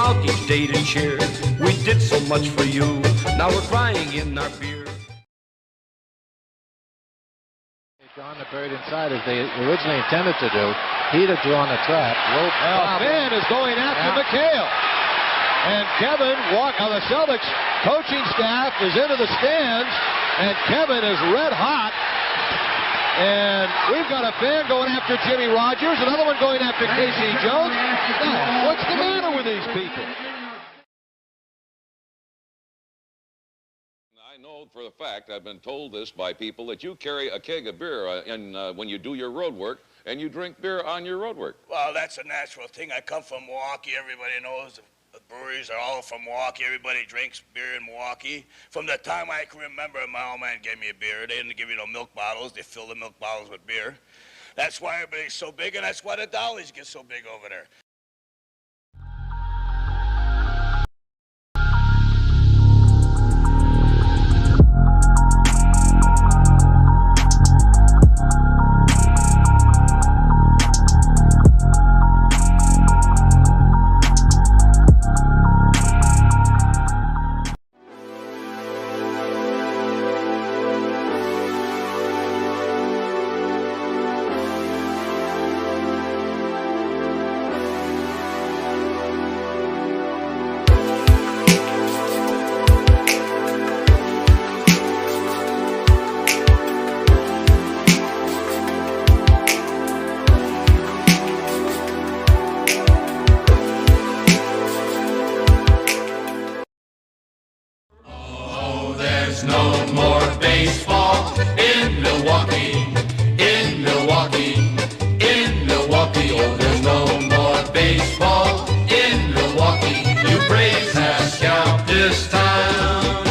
out each day to cheer. We did so much for you, now we're crying in our beer. Drawn the bird inside as they originally intended to do. He'd have drawn the trap. Now Finn is going after McHale. And Kevin the Celtics coaching staff is into the stands, and Kevin is red hot. And we've got a fan going after Jimmy Rogers, another one going after Casey Jones. Now, what's the matter with these people? I know for a fact, I've been told this by people, that you carry a keg of beer when you do your road work, and you drink beer on your road work. Well, that's a natural thing. I come from Milwaukee. Everybody knows the breweries are all from Milwaukee. Everybody drinks beer in Milwaukee. From the time I can remember, my old man gave me a beer. They didn't give you no milk bottles. They fill the milk bottles with beer. That's why everybody's so big, and that's why the Dollies get so big over there. No more baseball in Milwaukee, in Milwaukee, in Milwaukee. Oh, there's no more baseball in Milwaukee. You Braves have scalped this town.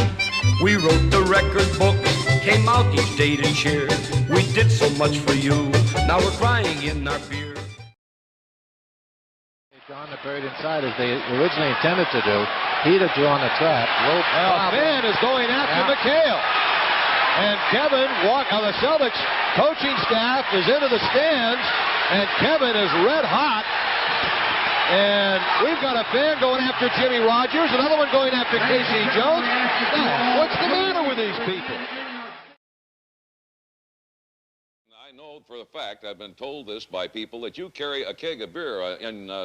We wrote the record books, came out each day to cheer. We did so much for you, now we're crying in our beer. Drawn the bird inside as they originally intended to do. He'd have drawn the trap. Now Finn is going after McHale. And Kevin the Celtics coaching staff is into the stands, and Kevin is red hot. And we've got a fan going after Jimmy Rogers, another one going after Casey Jones. Now, what's the matter with these people? I know for a fact, I've been told this by people, that you carry a keg of beer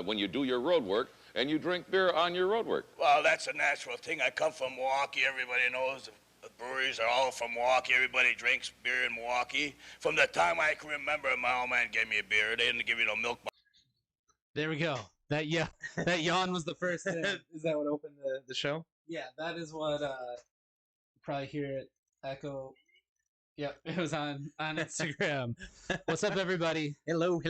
when you do your road work, and you drink beer on your road work. Well, that's a natural thing. I come from Milwaukee. Everybody knows the breweries are all from Milwaukee. Everybody drinks beer in Milwaukee. From the time I can remember, my old man gave me a beer. They didn't give you no milk. There we go. That yawn was the first thing. Is that what opened the show? Yeah, that is what you probably hear it echo. Yep, it was on Instagram. What's up, everybody? Hello.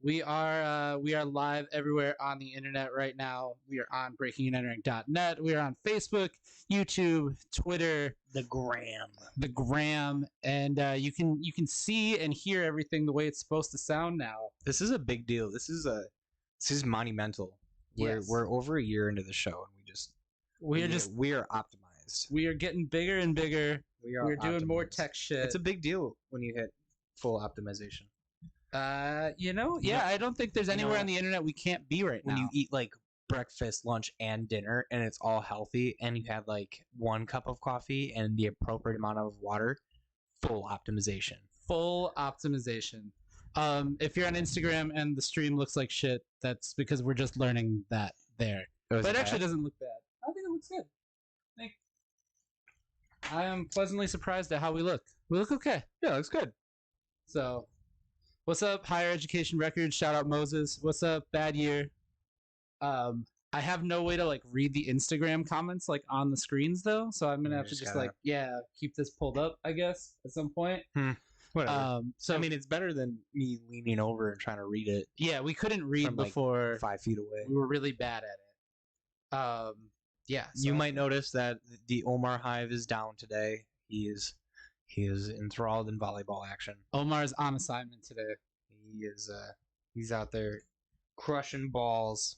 We are live everywhere on the internet right now. We are on breakinganentering.net. We are on Facebook, YouTube, Twitter, The Gram, and you can see and hear everything the way it's supposed to sound now. This is a big deal. This is monumental. Yes. We're over a year into the show, and we are optimized. We are getting bigger and bigger. We're doing more tech shit. It's a big deal when you hit full optimization. I don't think there's anywhere on the internet we can't be right now. When you eat like breakfast, lunch, and dinner, and it's all healthy, and you have like 1 cup of coffee and the appropriate amount of water, full optimization. Full optimization. If you're on Instagram and the stream looks like shit, that's because we're just learning that there. But it actually doesn't look bad. I think it looks good. I am pleasantly surprised at how we look. We look okay. Yeah, it looks good. So, what's up, Higher Education Records? Shout out Moses. What's up, Bad Year? I have no way to like read the Instagram comments like on the screens though, so I'm gonna have to just keep this pulled up, I guess, at some point. Whatever. So I mean, it's better than me leaning over and trying to read it. Yeah, we couldn't read from, before 5 feet away. We were really bad at it. Yeah, so you might notice that the Omar Hive is down today. He is enthralled in volleyball action. Omar's on assignment today. He's out there crushing balls.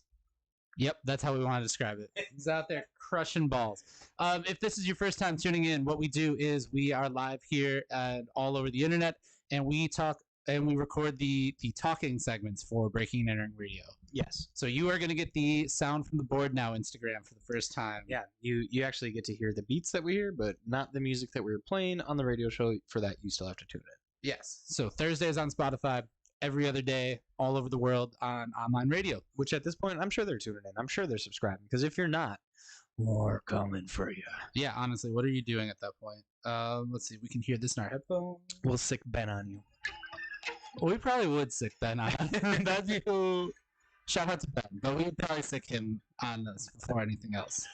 Yep, that's how we want to describe it. He's out there crushing balls. If this is your first time tuning in, what we do is we are live here and all over the internet, and we talk and we record the talking segments for Breaking and Entering Radio. Yes. So you are going to get the sound from the board now Instagram for the first time. Yeah, you actually get to hear the beats that we hear, but not the music that we were playing on the radio show. For that, you still have to tune in. Yes. So Thursdays on Spotify, every other day, all over the world on online radio. Which at this point, I'm sure they're tuning in. I'm sure they're subscribing. Because if you're not, more coming for you. Yeah, honestly, what are you doing at that point? Let's see. We can hear this in our headphones. We'll sick Ben on you. Well, we probably would sick Ben on. That'd be cool. Shout out to Ben, but we would probably sick him on this before anything else.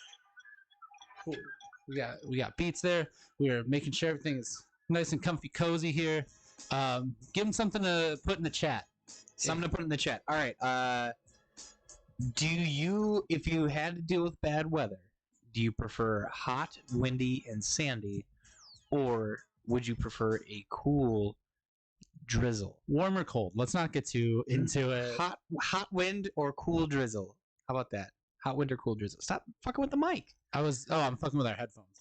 Cool. We got beats there. We are making sure everything is nice and comfy, cozy here. Give him something to put in the chat. Something to put in the chat. All right. Do you, if you had to deal with bad weather, do you prefer hot, windy, and sandy, or would you prefer a cool drizzle? Warm or cold? Let's not get too into it. Hot wind or cool drizzle? How about that? Hot wind or cool drizzle? Stop fucking with the mic. I'm fucking with our headphones.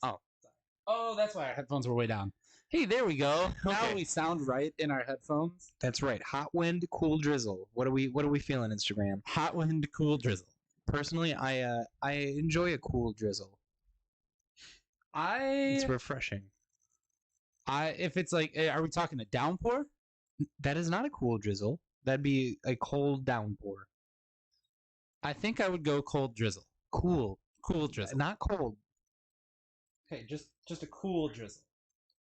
Oh, that's why our headphones were way down. Hey, there we go. Now Okay. we sound right in our headphones. That's right. Hot wind, cool drizzle. What are we feeling, Instagram? Hot wind, cool drizzle. Personally, I enjoy a cool drizzle. It's refreshing. If it's like, are we talking a downpour? That is not a cool drizzle. That'd be a cold downpour. I think I would go cold drizzle. Cool Drizzle. not cold. Okay, just a cool drizzle.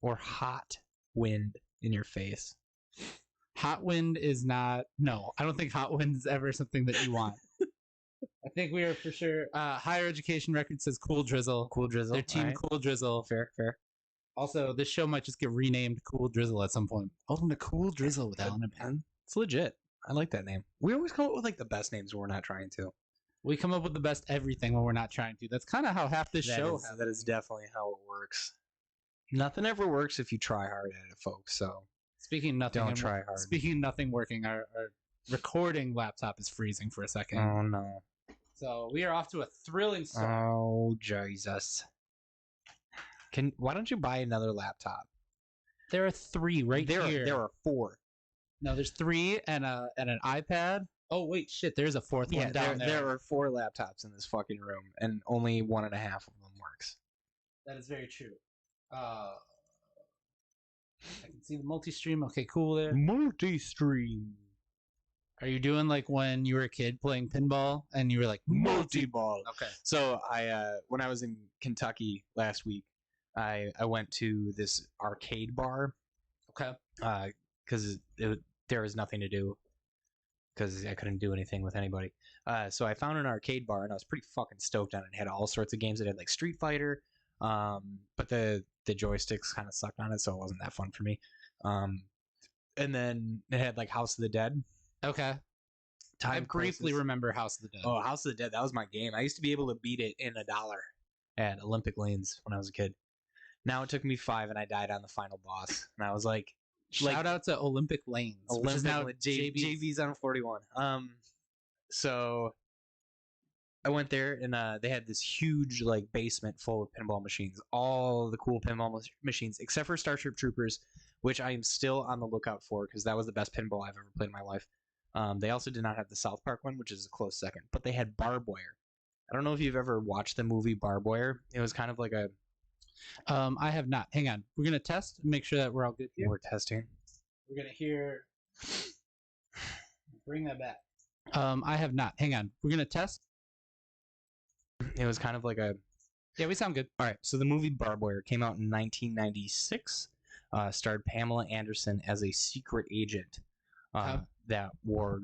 Or hot wind in your face. Hot wind is not. No, I don't think hot wind is ever something that you want. I think we are for sure. Higher Education Record says cool drizzle. Cool drizzle. Their team, Alright. Cool Drizzle. Fair. Also, this show might just get renamed Cool Drizzle at some point. Welcome to Cool Drizzle with Alan and Ben. It's legit. I like that name. We always come up with like the best names when we're not trying to. We come up with the best everything when we're not trying to. That's kind of how half this show. That is definitely how it works. Nothing ever works if you try hard at it, folks. So Speaking of nothing, Don't try hard. Speaking of nothing working, our recording laptop is freezing for a second. oh no. So we are off to a thrilling start. Oh Jesus. Why don't you buy another laptop? There are three right here. There are 4. No, there's 3 and an iPad. Oh wait, shit! There's a fourth one down there. There are 4 laptops in this fucking room, and only 1.5 of them works. That is very true. I can see the multi-stream. Okay, cool there. Multi-stream. Are you doing like when you were a kid playing pinball and you were like Multi-ball. Okay. So when I was in Kentucky last week, I went to this arcade bar. Okay. Because there was nothing to do. Because I couldn't do anything with anybody. So I found an arcade bar and I was pretty fucking stoked on it. It had all sorts of games. It had like Street Fighter, but the joysticks kind of sucked on it, so it wasn't that fun for me. And then it had like House of the Dead. Okay. I briefly remember House of the Dead. Oh, House of the Dead, that was my game. I used to be able to beat it in $1 at Olympic Lanes when I was a kid. Now it took me 5 and I died on the final boss. And I was like, Shout out to Olympic Lanes, which is now JV's on 41. So I went there and they had this huge like basement full of pinball machines, all the cool pinball machines, except for Starship Troopers, which I am still on the lookout for because that was the best pinball I've ever played in my life. They also did not have the South Park one, which is a close second, but they had Barbed Wire. I don't know if you've ever watched the movie Barbed Wire. It was kind of like a... I have not. Hang on. We're going to test and make sure that we're all good here. We're testing. We're going to hear... Bring that back. I have not. Hang on. We're going to test. It was kind of like a... Yeah, we sound good. All right, so the movie Barbed Wire came out in 1996. Starred Pamela Anderson as a secret agent that wore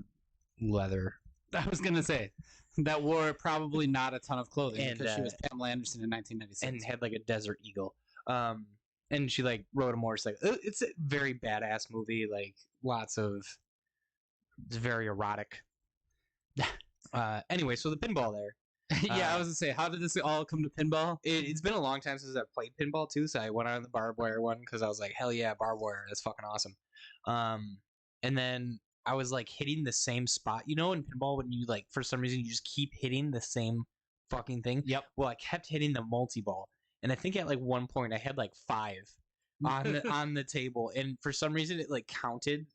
leather. I was going to say, that wore probably not a ton of clothing And, because she was Pamela Anderson in 1996. And had like a desert eagle. And she like rode a motorcycle. It's a very badass movie. Like lots of, it's very erotic. Anyway, so the pinball there. Yeah, I was gonna say, how did this all come to pinball? It's been a long time since I've played pinball too, so I went on the Barbed Wire one because I was like, hell yeah, Barbed Wire, that's fucking awesome. And then I was like hitting the same spot, you know, in pinball when you like for some reason you just keep hitting the same fucking thing. Yep. Well, I kept hitting the multi-ball, and I think at like one point I had like 5 on the table, and for some reason it like counted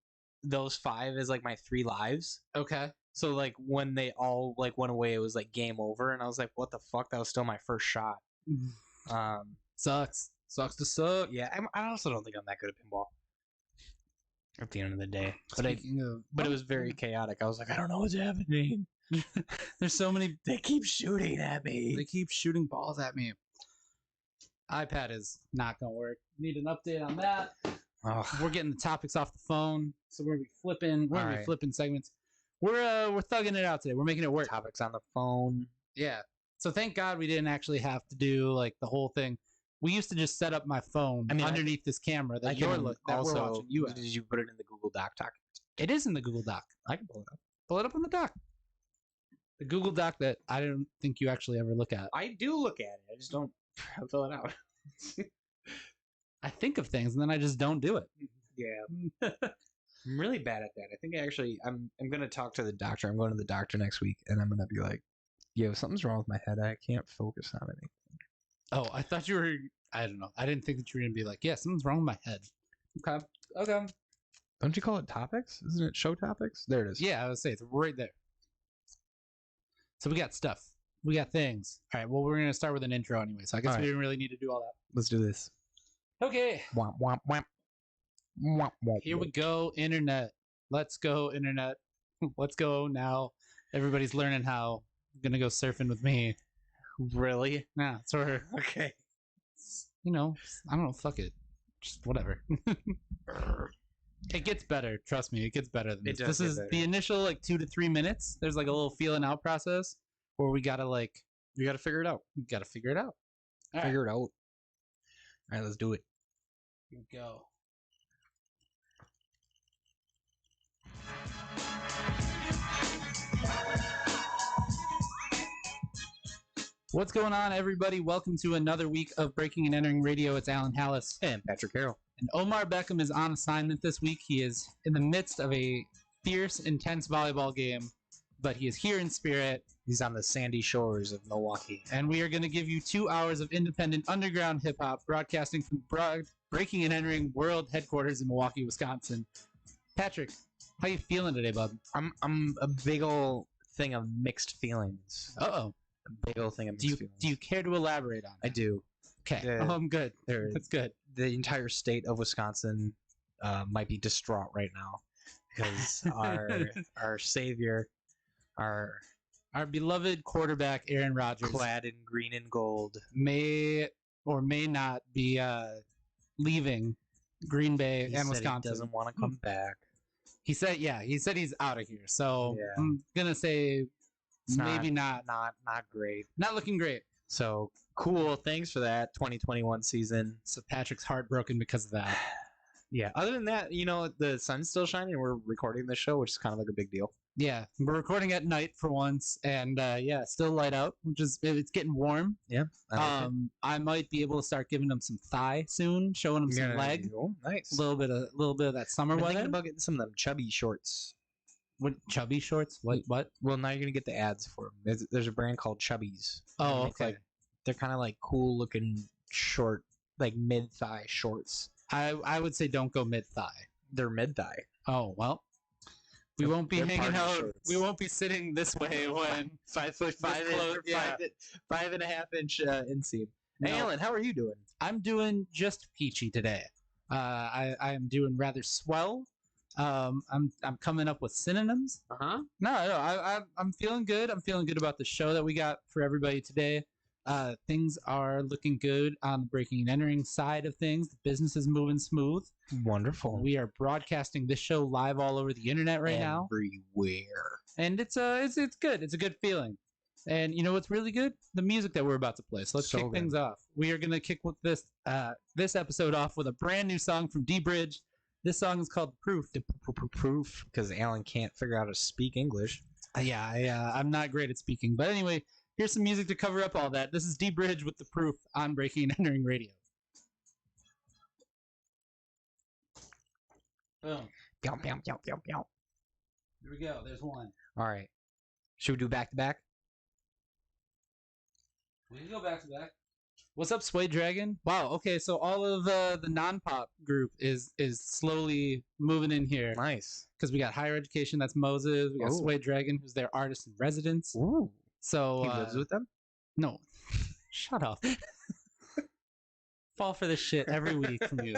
those 5 as like my 3 lives. Okay. So like when they all like went away, it was like game over, and I was like, what the fuck? That was still my first shot. Sucks. Sucks to suck. Yeah, I also don't think I'm that good at pinball. At the end of the day, Speaking of, but it was very chaotic. I was like, I don't know what's happening. there's so many. They keep shooting at me. They keep shooting balls at me. iPad is not gonna work. Need an update on that. We're getting the topics off the phone, so we're gonna be flipping. We're gonna be Alright. flipping segments. We're thugging it out today. We're making it work. Topics on the phone. Yeah. So thank God we didn't actually have to do like the whole thing. We used to just set up my phone underneath this camera that we're watching you at. Did you put it in the Google Doc? It is in the Google Doc. I can pull it up. Pull it up on the doc. The Google Doc that I don't think you actually ever look at. I do look at it. I just don't fill it out. I think of things and then I just don't do it. Yeah. I'm really bad at that. I think I'm gonna talk to the doctor. I'm going to the doctor next week, and I'm gonna be like, "Yo, something's wrong with my head. I can't focus on anything." Oh, I thought you were. I don't know. I didn't think that you were gonna be like, "Yeah, something's wrong with my head." Okay. Okay. Don't you call it topics? Isn't it show topics? There it is. Yeah, I would say it's right there. So we got stuff. We got things. All right. Well, we're gonna start with an intro anyway. So I guess All we right. didn't really need to do all that. Let's do this. Okay. Womp womp womp. Womp womp. Here we go, internet. Let's go, internet. Let's go now. Everybody's learning how. I'm gonna go surfing with me. Really? Nah, it's her. Okay. You know, I don't know. Fuck it. Just whatever. It gets better. Trust me, it gets better than It this. does This get is better. the initial like 2 to 3 minutes. There's like a little feeling out process where we gotta figure it out. figure it out. All right. Figure it out. All right, let's do it. Here we go. What's going on, everybody? Welcome to another week of Breaking and Entering Radio. It's Alan Hallis. And Patrick Carroll. And Omar Beckham is on assignment this week. He is in the midst of a fierce, intense volleyball game, but he is here in spirit. He's on the sandy shores of Milwaukee. And we are going to give you 2 hours of independent underground hip hop broadcasting from Breaking and Entering World Headquarters in Milwaukee, Wisconsin. Patrick, how you feeling today, bud? I'm a big ol' thing of mixed feelings. Uh-oh. A big ol' thing of Do mixed you feelings. care to elaborate on I that? do. Okay. The- I'm good. there- That's good. The entire state of Wisconsin might be distraught right now because our savior, our Our beloved quarterback, Aaron Rodgers, clad in green and gold, may or may not be leaving Green Bay he and said Wisconsin. he doesn't want to come back. He said he's out of here. So Yeah. I'm gonna say It's maybe not not great. not looking great. So cool. Thanks for that 2021 season. So Patrick's heartbroken because of that. Yeah. Other than that, the sun's still shining. And we're recording this show, which is kind of like a big deal. Yeah, we're recording at night for once, and still light out, which is it's getting warm. Yeah. I might be able to start giving him some thigh soon, showing him some leg, Oh, nice. a little bit of that summer I'm weather. thinking about getting some of them chubby shorts. What chubby shorts? What? Well, now you're gonna get the ads for them. There's a brand called Chubbies. Oh, They make, okay. they're kind of like cool looking short, like mid thigh shorts. I would say don't go mid thigh. They're mid thigh. Oh well. We They're- won't be they're hanging party out. shorts. We won't be sitting this way when 5'5", close, yeah. 5.5 inch inseam. Hey, No. Alan, how are you doing? I'm doing just peachy today. I am doing rather swell. I'm coming up with synonyms. Uh-huh. No, I'm feeling good. I'm feeling good about the show that we got for everybody today. Things are looking good on the breaking and entering side of things. The business is moving smooth. Wonderful. We are broadcasting this show live all over the internet right now, Everywhere. and it's good. It's a good feeling. And you know what's really good? The music that we're about to play. So let's So kick good. things off. We are gonna kick with this episode off with a brand new song from D Bridge. This song is called Proof. Proof, because Alan can't figure out how to speak English. I'm not great at speaking, but anyway, here's some music to cover up all that. This is D Bridge with the Proof on Breaking and Entering Radio. Boom. Pew, pew, pew, pew, pew. Here we go. There's one. All right. Should we do back to back? We can go back to back. What's up, Sway Dragon? Wow. Okay, so all of the non-pop group is slowly moving in here Nice. because we got Higher Education. That's Moses. We got Ooh. Sway Dragon, who's their artist in residence. Ooh. So He lives with them? no, shut up. Fall for this shit every week from you.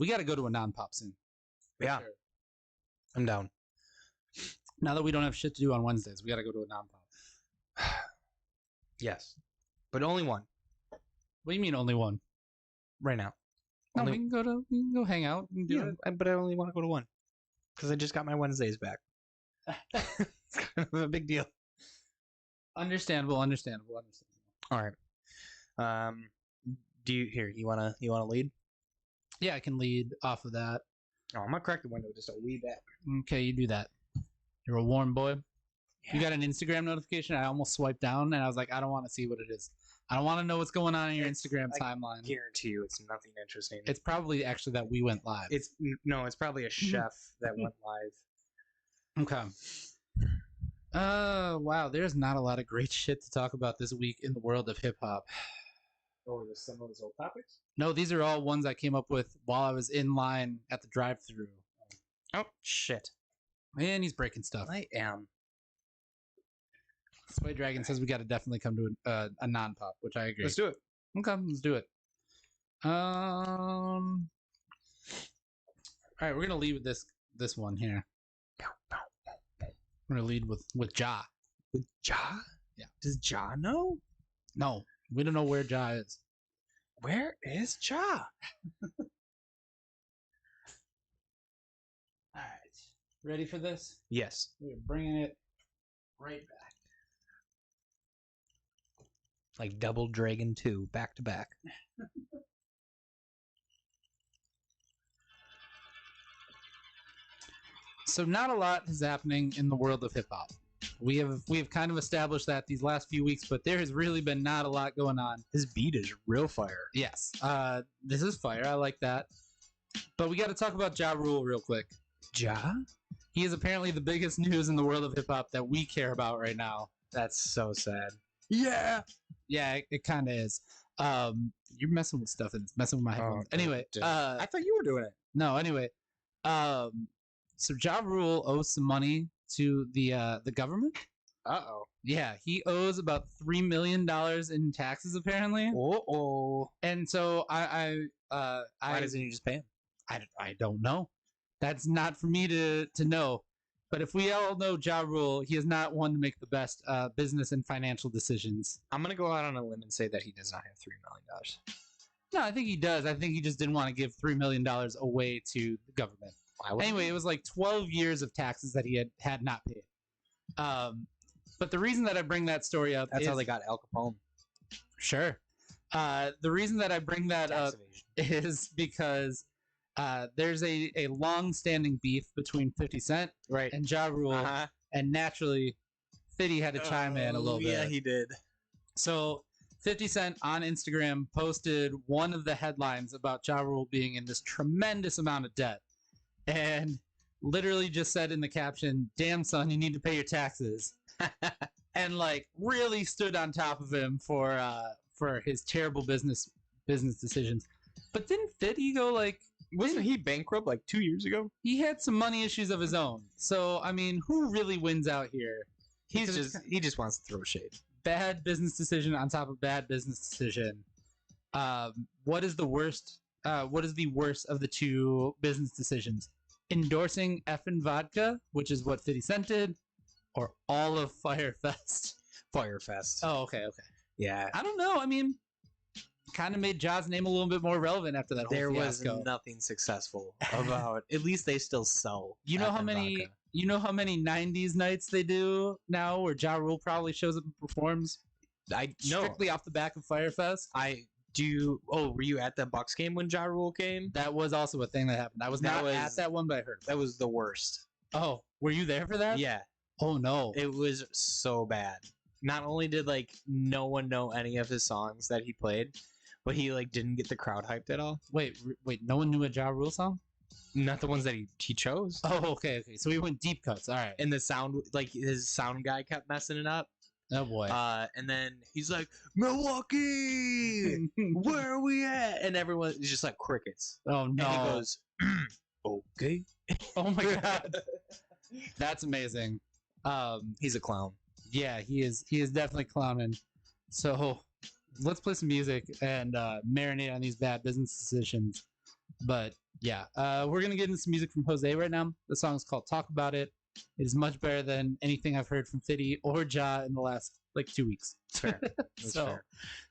We got to go to a non-pop soon. for Yeah. sure. I'm down. Now that we don't have shit to do on Wednesdays, we got to go to a non-pop. Yes. But only one What do you mean only one? right now. No, Only- we can go hang out and do Yeah, it. but I only want to go to one because I just got my Wednesdays back. It's kind of a big deal. Understandable. All right. Do you wanna lead? Yeah, I can lead off of that. Oh, I'm gonna crack the window just a wee bit. Okay, you do that. You're a warm boy. You got an Instagram notification. I almost swiped down and I was like, I don't want to see what it is. I don't want to know what's going on in your Instagram I timeline. Guarantee you, it's nothing interesting. It's probably actually that we went live. It's probably a chef that went live. Okay. Wow. There's not a lot of great shit to talk about this week in the world of hip hop. Oh, there's some of those old topics. No, these are all ones I came up with while I was in line at the drive-thru. Oh shit! Man, he's breaking stuff. I am. Sway Dragon says we got to definitely come to a non-pop, which I agree. Let's do it. Okay, let's do it. All right, we're gonna lead with this one here. We're gonna lead with Ja. With Ja? Yeah. Does Ja know? No, we don't know where Ja is. Where is Ja? All right, ready for this? Yes. We're bringing it right back. Like Double Dragon 2, back to back. So not a lot is happening in the world of hip hop. We have kind of established that these last few weeks, but there has really been not a lot going on. His beat is real fire. Yes, this is fire. I like that. But we got to talk about Ja Rule real quick. Ja? He is apparently the biggest news in the world of hip hop that we care about right now. That's so sad. Yeah, it kind of is. You're messing with stuff and it's messing with my headphones. Anyway, I thought you were doing it. no. Anyway, so Ja Rule owes some money to the government. Uh-oh. Yeah, he owes about $3 million in taxes apparently. Uh-oh. And so Why doesn't he just pay him? I don't know. That's not for me to know. But if we all know Ja Rule, he is not one to make the best business and financial decisions. I'm going to go out on a limb and say that he does not have $3 million. No, I think he does. I think he just didn't want to give $3 million away to the government. Anyway, it was like 12 years of taxes that he had not paid. But the reason that I bring that story up That's is how they got Al Capone. sure. The reason that I bring that Tax up evasion. is because there's a long-standing beef between 50 Cent Right. and Ja Rule, Uh-huh. and naturally, 50 had to chime in a little bit. Yeah, he did. So 50 Cent on Instagram posted one of the headlines about Ja Rule being in this tremendous amount of debt, and literally just said in the caption, "Damn son, you need to pay your taxes," and like really stood on top of him for his terrible business decisions. But didn't 50 go like? Wasn't he bankrupt like 2 years ago? He had some money issues of his own. So I mean, who really wins out here? He Because just wants to throw shade. bad business decision on top of bad business decision. What is the worst? What is the worst of the two business decisions? Endorsing effing vodka, which is what 50 Cent did, or all of Firefest? Firefest. Oh, okay. Yeah. I don't know. I mean, kind of made Ja's name a little bit more relevant after that whole There was fiasco. nothing successful about. At least they still sell. You know how effing many? vodka. You know how many '90s nights they do now, where Ja Rule probably shows up and performs I know. strictly off the back of Firefest. I do. Oh, were you at the Bucks game when Ja Rule came? That was also a thing that happened. I was That not was- at that one, but I heard. That was the worst. Oh, were you there for that? Yeah, Oh no. it was so bad. Not only did like no one know any of his songs that he played, but he like didn't get the crowd hyped at all. Wait. No one knew a Ja Rule song? Not the ones that he chose. Oh, okay. So we went deep cuts. All right. And the sound, like his sound guy kept messing it up. Oh boy. And then he's like, Milwaukee, where are we at? And everyone is just like crickets. Oh And no. he goes, okay. Oh my god. That's amazing. He's a clown. Yeah, he is definitely clowning. So let's play some music and marinate on these bad business decisions. But yeah, we're gonna get into some music from Jose right now. The song is called Talk About It. It is much better than anything I've heard from Fiddy or Ja in the last like 2 weeks. It's fair. That's So fair.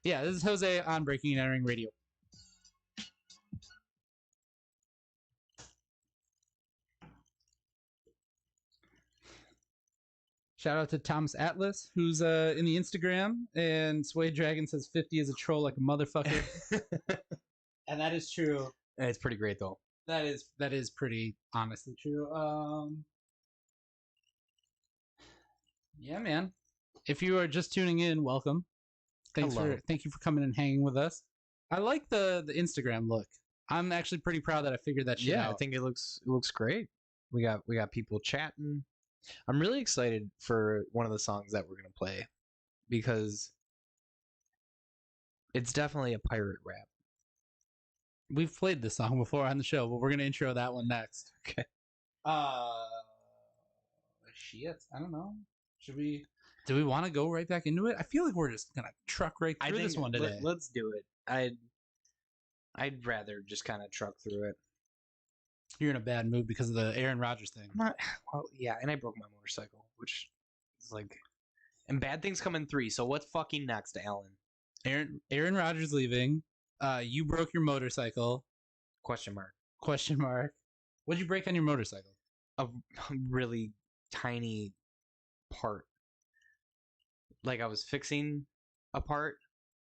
yeah, this is Jose on Breaking and Entering Radio. Shout out to Thomas Atlas, who's in the Instagram, and Sway Dragon says 50 is a troll like a motherfucker. And that is true. It's pretty great though. That is pretty honestly true. Yeah, man. If you are just tuning in, welcome. Thank you for coming and hanging with us. I like the Instagram look. I'm actually pretty proud that I figured that shit out. I think it looks great. We got people chatting. I'm really excited for one of the songs that we're gonna play because it's definitely a pirate rap. We've played this song before on the show, but we're gonna intro that one next. Okay. Shit. I don't know. Should we? Do we want to go right back into it? I feel like we're just gonna truck right through this one today. Let's do it. I'd rather just kind of truck through it. You're in a bad mood because of the Aaron Rodgers thing. I'm not. Well, yeah, and I broke my motorcycle, which is like, and bad things come in 3. So what's fucking next, Alan? Aaron Rodgers leaving. You broke your motorcycle. Question mark. Question mark. What'd you break on your motorcycle? A really tiny part. Like I was fixing a part,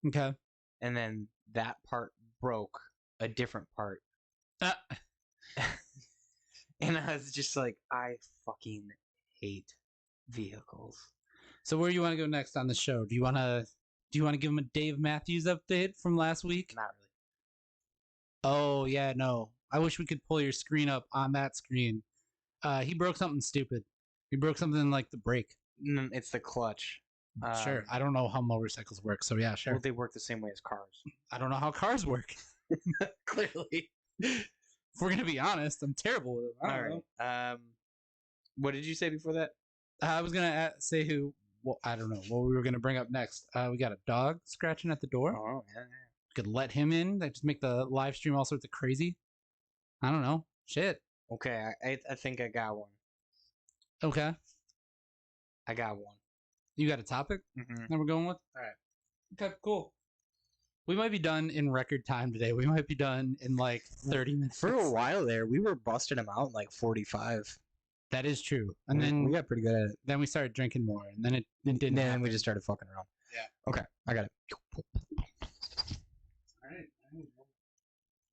Okay. and then that part broke a different part. And I was just like, I fucking hate vehicles. So where do you want to go next on the show? Do you want to give him a Dave Matthews update from last week? Not really. Oh yeah, no. I wish we could pull your screen up on that screen. He broke something stupid. He broke something like the brake. It's the clutch. Sure. I don't know how motorcycles work, so yeah, sure. Well, they work the same way as cars. I don't know how cars work. Clearly. If we're gonna be honest, I'm terrible with it. I don't know. What did you say before that? I was gonna say who. Well, I don't know what we were gonna bring up next. We got a dog scratching at the door. Oh, yeah. Could let him in. That just make the live stream all sorts of crazy. I don't know. Shit. Okay, I think I got one. Okay. I got one. You got a topic Mm-hmm. that we're going with? All right. Okay, cool. We might be done in record time today. We might be done in like 30 minutes. For a while there, we were busting them out in like 45. That is true. And we then got pretty good at it. then we started drinking more, and then it didn't And then happen. we just started fucking around. Yeah. Okay, I got it. All right.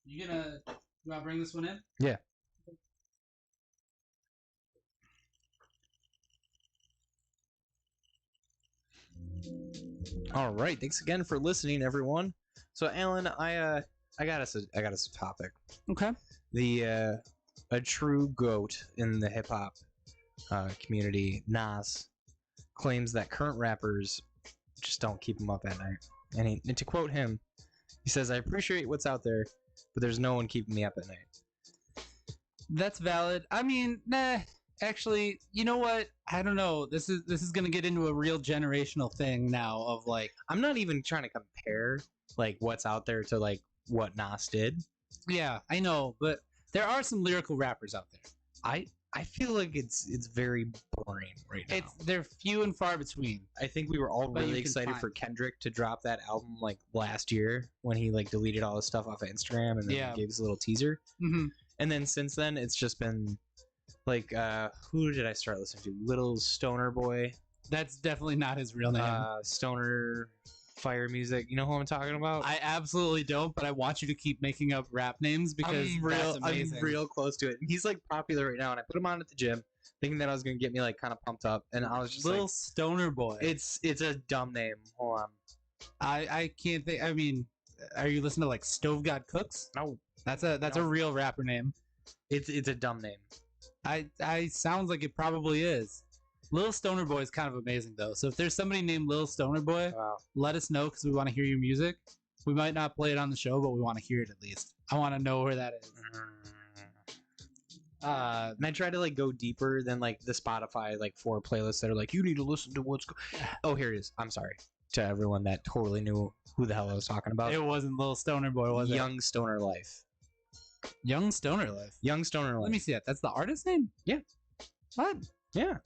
You wanna bring this one in? Yeah. All right. Thanks again for listening, everyone. So, Alan, I got us a topic. Okay. A true goat in the hip hop community, Nas, claims that current rappers just don't keep him up at night. And to quote him, he says, "I appreciate what's out there, but there's no one keeping me up at night." That's valid. I mean, nah. Actually, you know what? I don't know. This is gonna get into a real generational thing now. Of like, I'm not even trying to compare like what's out there to like what Nas did. yeah, I know, but there are some lyrical rappers out there. I feel like it's very boring right now. They're few and far between. I think we were all But you really can excited find- for Kendrick to drop that album like last year when he like deleted all his stuff off of Instagram and then Yeah. gave us a little teaser. Mm-hmm. And then since then, it's just been like, who did I start listening to? Little Stoner Boy, That's definitely not his real name. Stoner Fire Music. You know who I'm talking about? I absolutely don't, but I want you to keep making up rap names because that's amazing. I'm real close to it. And he's like popular right now, and I put him on at the gym, thinking that I was gonna get me like kind of pumped up, and I was just Little like, Stoner Boy. it's a dumb name. Hold on. I can't think. I mean, are you listening to like Stove God Cooks? No, That's a No. real rapper name. it's a dumb name. I sounds like it probably is. Lil Stoner Boy is kind of amazing though. So if there's somebody named Lil Stoner Boy, Wow. let us know because we want to hear your music. We might not play it on the show, but we want to hear it at least. I want to know where that is. And I try to like go deeper than like the Spotify like 4 playlists that are like you need to listen to what's. Oh, here it is. I'm sorry to everyone that totally knew who the hell I was talking about. It wasn't Lil Stoner Boy, was Young Stoner Life. it? Young Stoner Life. Young Stoner Life. Let me see that. That's the artist name? Yeah. What? Yeah.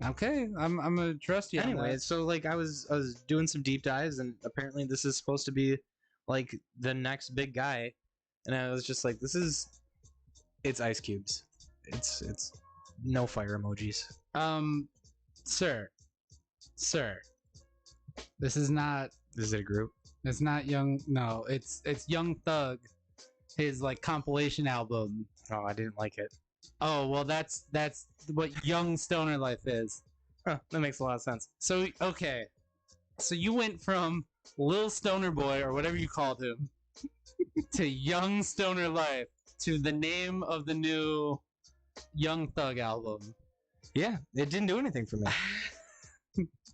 Okay, I'm gonna trust you. on Anyway, that. so like I was doing some deep dives, and apparently this is supposed to be like the next big guy, and I was just like, it's Ice Cubes. It's no fire emojis. Sir, this is not. Is it a group? It's not Young. No, it's Young Thug. His like compilation album. Oh, I didn't like it. Oh well, that's what Young Stoner Life is. Huh, that makes a lot of sense. So okay, so you went from Lil Stoner Boy or whatever you called him to Young Stoner Life to the name of the new Young Thug album. Yeah, it didn't do anything for me.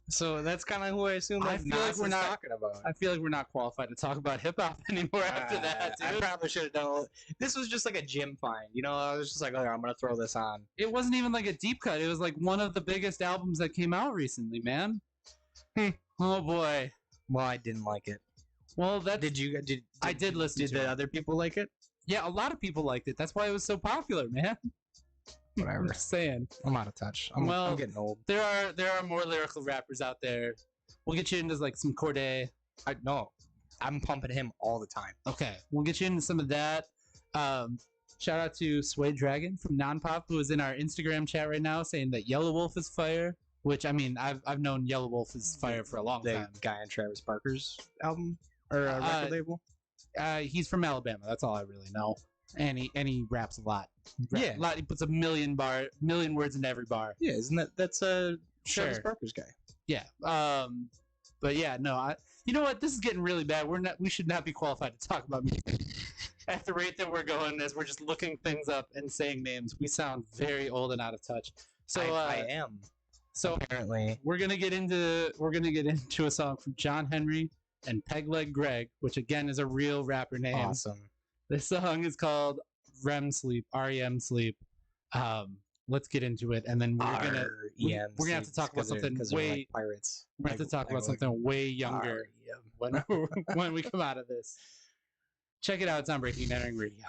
So that's kind of who I assume I that feel like Nas we're is not- talking about. I feel like we're not qualified to talk about hip hop anymore after that, I dude. probably should have done. This was just like a gym find, you know. I was just like, oh, I'm gonna throw this on. It wasn't even like a deep cut. It was like one of the biggest albums that came out recently, man. Oh boy. Well, I didn't like it. Well, that Did you? Did I did listen Did to the it. other people like it? Yeah, a lot of people liked it. That's why it was so popular, man. I'm Whatever. just saying. I'm out of touch. Well- I'm getting old. There are more lyrical rappers out there. We'll get you into like some Corday. I'm pumping him all the time. Okay, we'll get you into some of that. Shout out to Sway Dragon from Non-Pop, who is in our Instagram chat right now, saying that Yellow Wolf is fire. Which I mean, I've known Yellow Wolf is fire for a long The time. guy on Travis Barker's album or record label. He's from Alabama. That's all I really know. And he raps a lot. Yeah. a lot. He puts a million words into every bar. Yeah, isn't that's Travis Sure. Barker's guy? Yeah. But yeah, no. You know what? This is getting really bad. We should not be qualified to talk about music. At the rate that we're going, as we're just looking things up and saying names, we sound very old and out of touch. So I am. So Apparently, we're gonna get into a song from John Henry and Pegleg Greg, which again is a real rapper name. awesome. This song is called REM Sleep, REM Sleep. Let's get into it, and then we're gonna have to talk about something way pirates. we're gonna have to talk about something way younger when we come out of this. Check it out. It's on Breaking Entering Radio.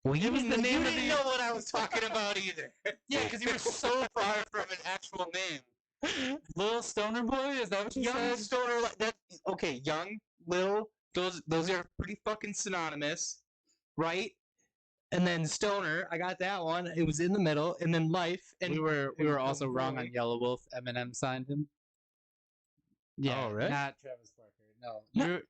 Well, It was the name you of didn't the- know what I was talking about either. Yeah, because you were so far from an actual name. Little Stoner Boy, is that what you Young said? stoner, that okay? Young, little, those are pretty fucking synonymous, right? And then stoner, I got that one. It was in the middle, and then life, and We were also wrong on Yellow Wolf. Eminem signed him. Yeah, Oh, really? not Travis Barker. No, No.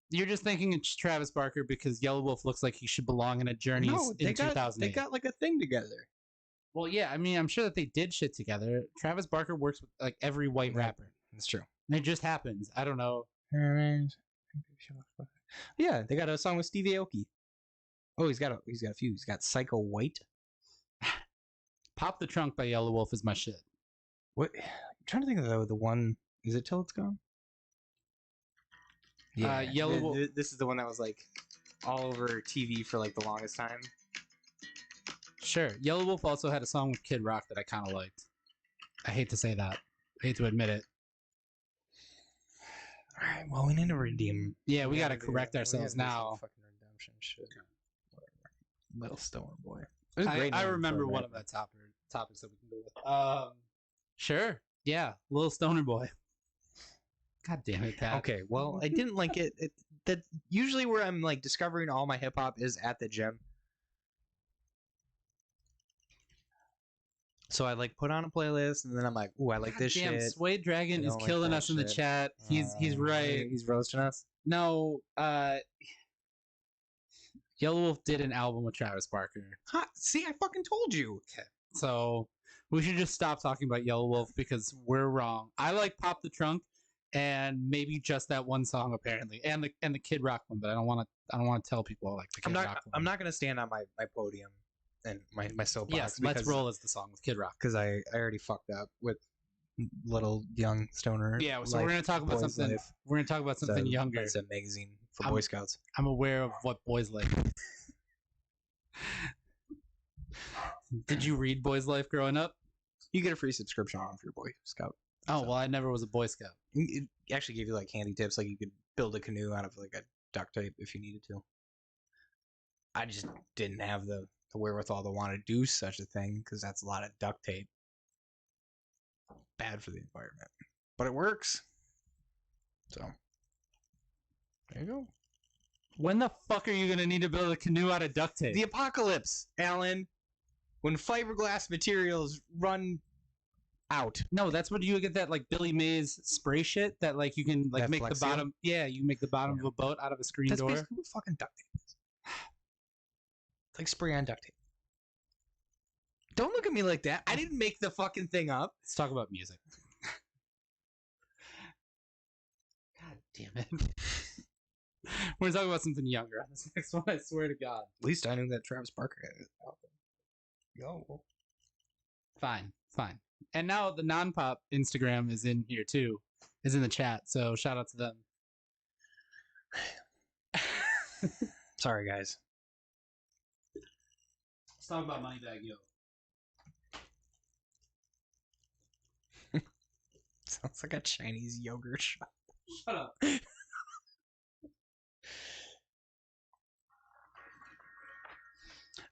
you're just thinking it's Travis Barker because Yellow Wolf looks like he should belong in a Journeys No, in 2008. they got like a thing together. Well, yeah, I mean, I'm sure that they did shit together. Travis Barker works with like every white Right. rapper. That's true. And it just happens. I don't know. Yeah, they got a song with Stevie Aoki. Oh, he's got a few. He's got Psycho White. Pop the Trunk by Yellow Wolf is my shit. What? I'm trying to think of the one. Is it Till It's Gone? Yellow Wolf. This is the one that was like all over TV for like the longest time. Sure. Yellow Wolf also had a song with Kid Rock that I kind of liked. I hate to say that. I hate to admit it. All right. Well, we need to redeem. Yeah, we got to gotta correct do- we ourselves gotta do some now. Fucking redemption shit. Whatever. Little Stoner Boy. It was a great I name for remember a one of rapper. the topics that we can go with. Sure. Yeah, Little Stoner Boy. God damn it, Pat. Okay, well, I didn't like it. That usually where I'm like discovering all my hip hop is at the gym. So I like put on a playlist, and then I'm like, "Ooh, I like this Damn, shit." Sway Dragon I is don't like killing that us in the shit. chat. He's right. He's roasting us. No, Yellow Wolf did an album with Travis Barker. Huh, see, I fucking told you. So we should just stop talking about Yellow Wolf because we're wrong. I like Pop the Trunk and maybe just that one song apparently, and the Kid Rock one. But I don't want to tell people like the Kid Rock one. I'm not gonna stand on my podium and my soapbox. Yes, Let's Roll is the song with Kid Rock. Because I already fucked up with little young stoner. Yeah, so we're gonna talk about Boys something. Life. We're gonna talk about something younger. It's a magazine for Boy Scouts. I'm aware of what Boys Life. Did you read Boys Life growing up? You get a free subscription if you're a Boy Scout. Oh well, I never was a Boy Scout. It actually gave you like handy tips, like you could build a canoe out of like a duct tape if you needed to. I just didn't have the wherewithal to want to do such a thing because that's a lot of duct tape. Bad for the environment, but it works. So there you go. When the fuck are you gonna need to build a canoe out of duct tape? The apocalypse, Alan. When fiberglass materials run out. No, that's what you get, that like Billy Mays spray shit that like you can like That make Flex the bottom. Yeah, you can make the bottom of a boat out of a screen That's door. basically what fucking duct tape is. It's like spray on duct tape. Don't look at me like that. I didn't make the fucking thing up. Let's talk about music. God damn it. We're gonna talk about something younger on this next one, I swear to God. At least I knew that Travis Barker had it out there. Yo. Fine. And now the non-pop Instagram is in here too. Is in the chat, so shout out to them. Sorry, guys. Let's talk about Moneybag Yo. Sounds like a Chinese yogurt shop. Shut up.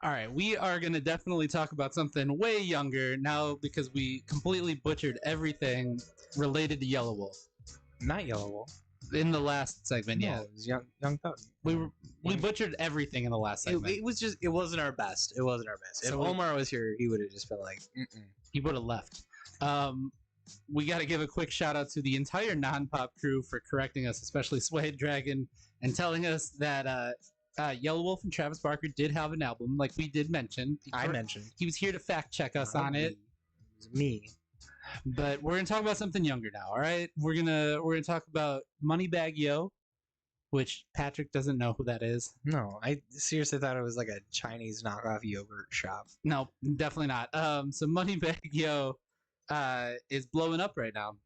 All right, we are going to definitely talk about something way younger now because we completely butchered everything related to Yellow Wolf Not Yellow Wolf. in the last segment. No, Yeah, it was Young Thug. we butchered everything in the last segment. It was just, it wasn't our best. It wasn't our best. If So- Omar was here, he would have just been like, mm-mm. He would have left. We got to give a quick shout out to the entire non-pop crew for correcting us, especially Suede Dragon, and telling us that Yellow Wolf and Travis Barker did have an album, like we did mention. I mentioned. He was here to fact check us on it. It was me. But we're gonna talk about something younger now. All right, we're gonna talk about Moneybag Yo, which Patrick doesn't know who that is. No, I seriously thought it was like a Chinese knockoff yogurt shop. No, definitely not. So Moneybag Yo is blowing up right now,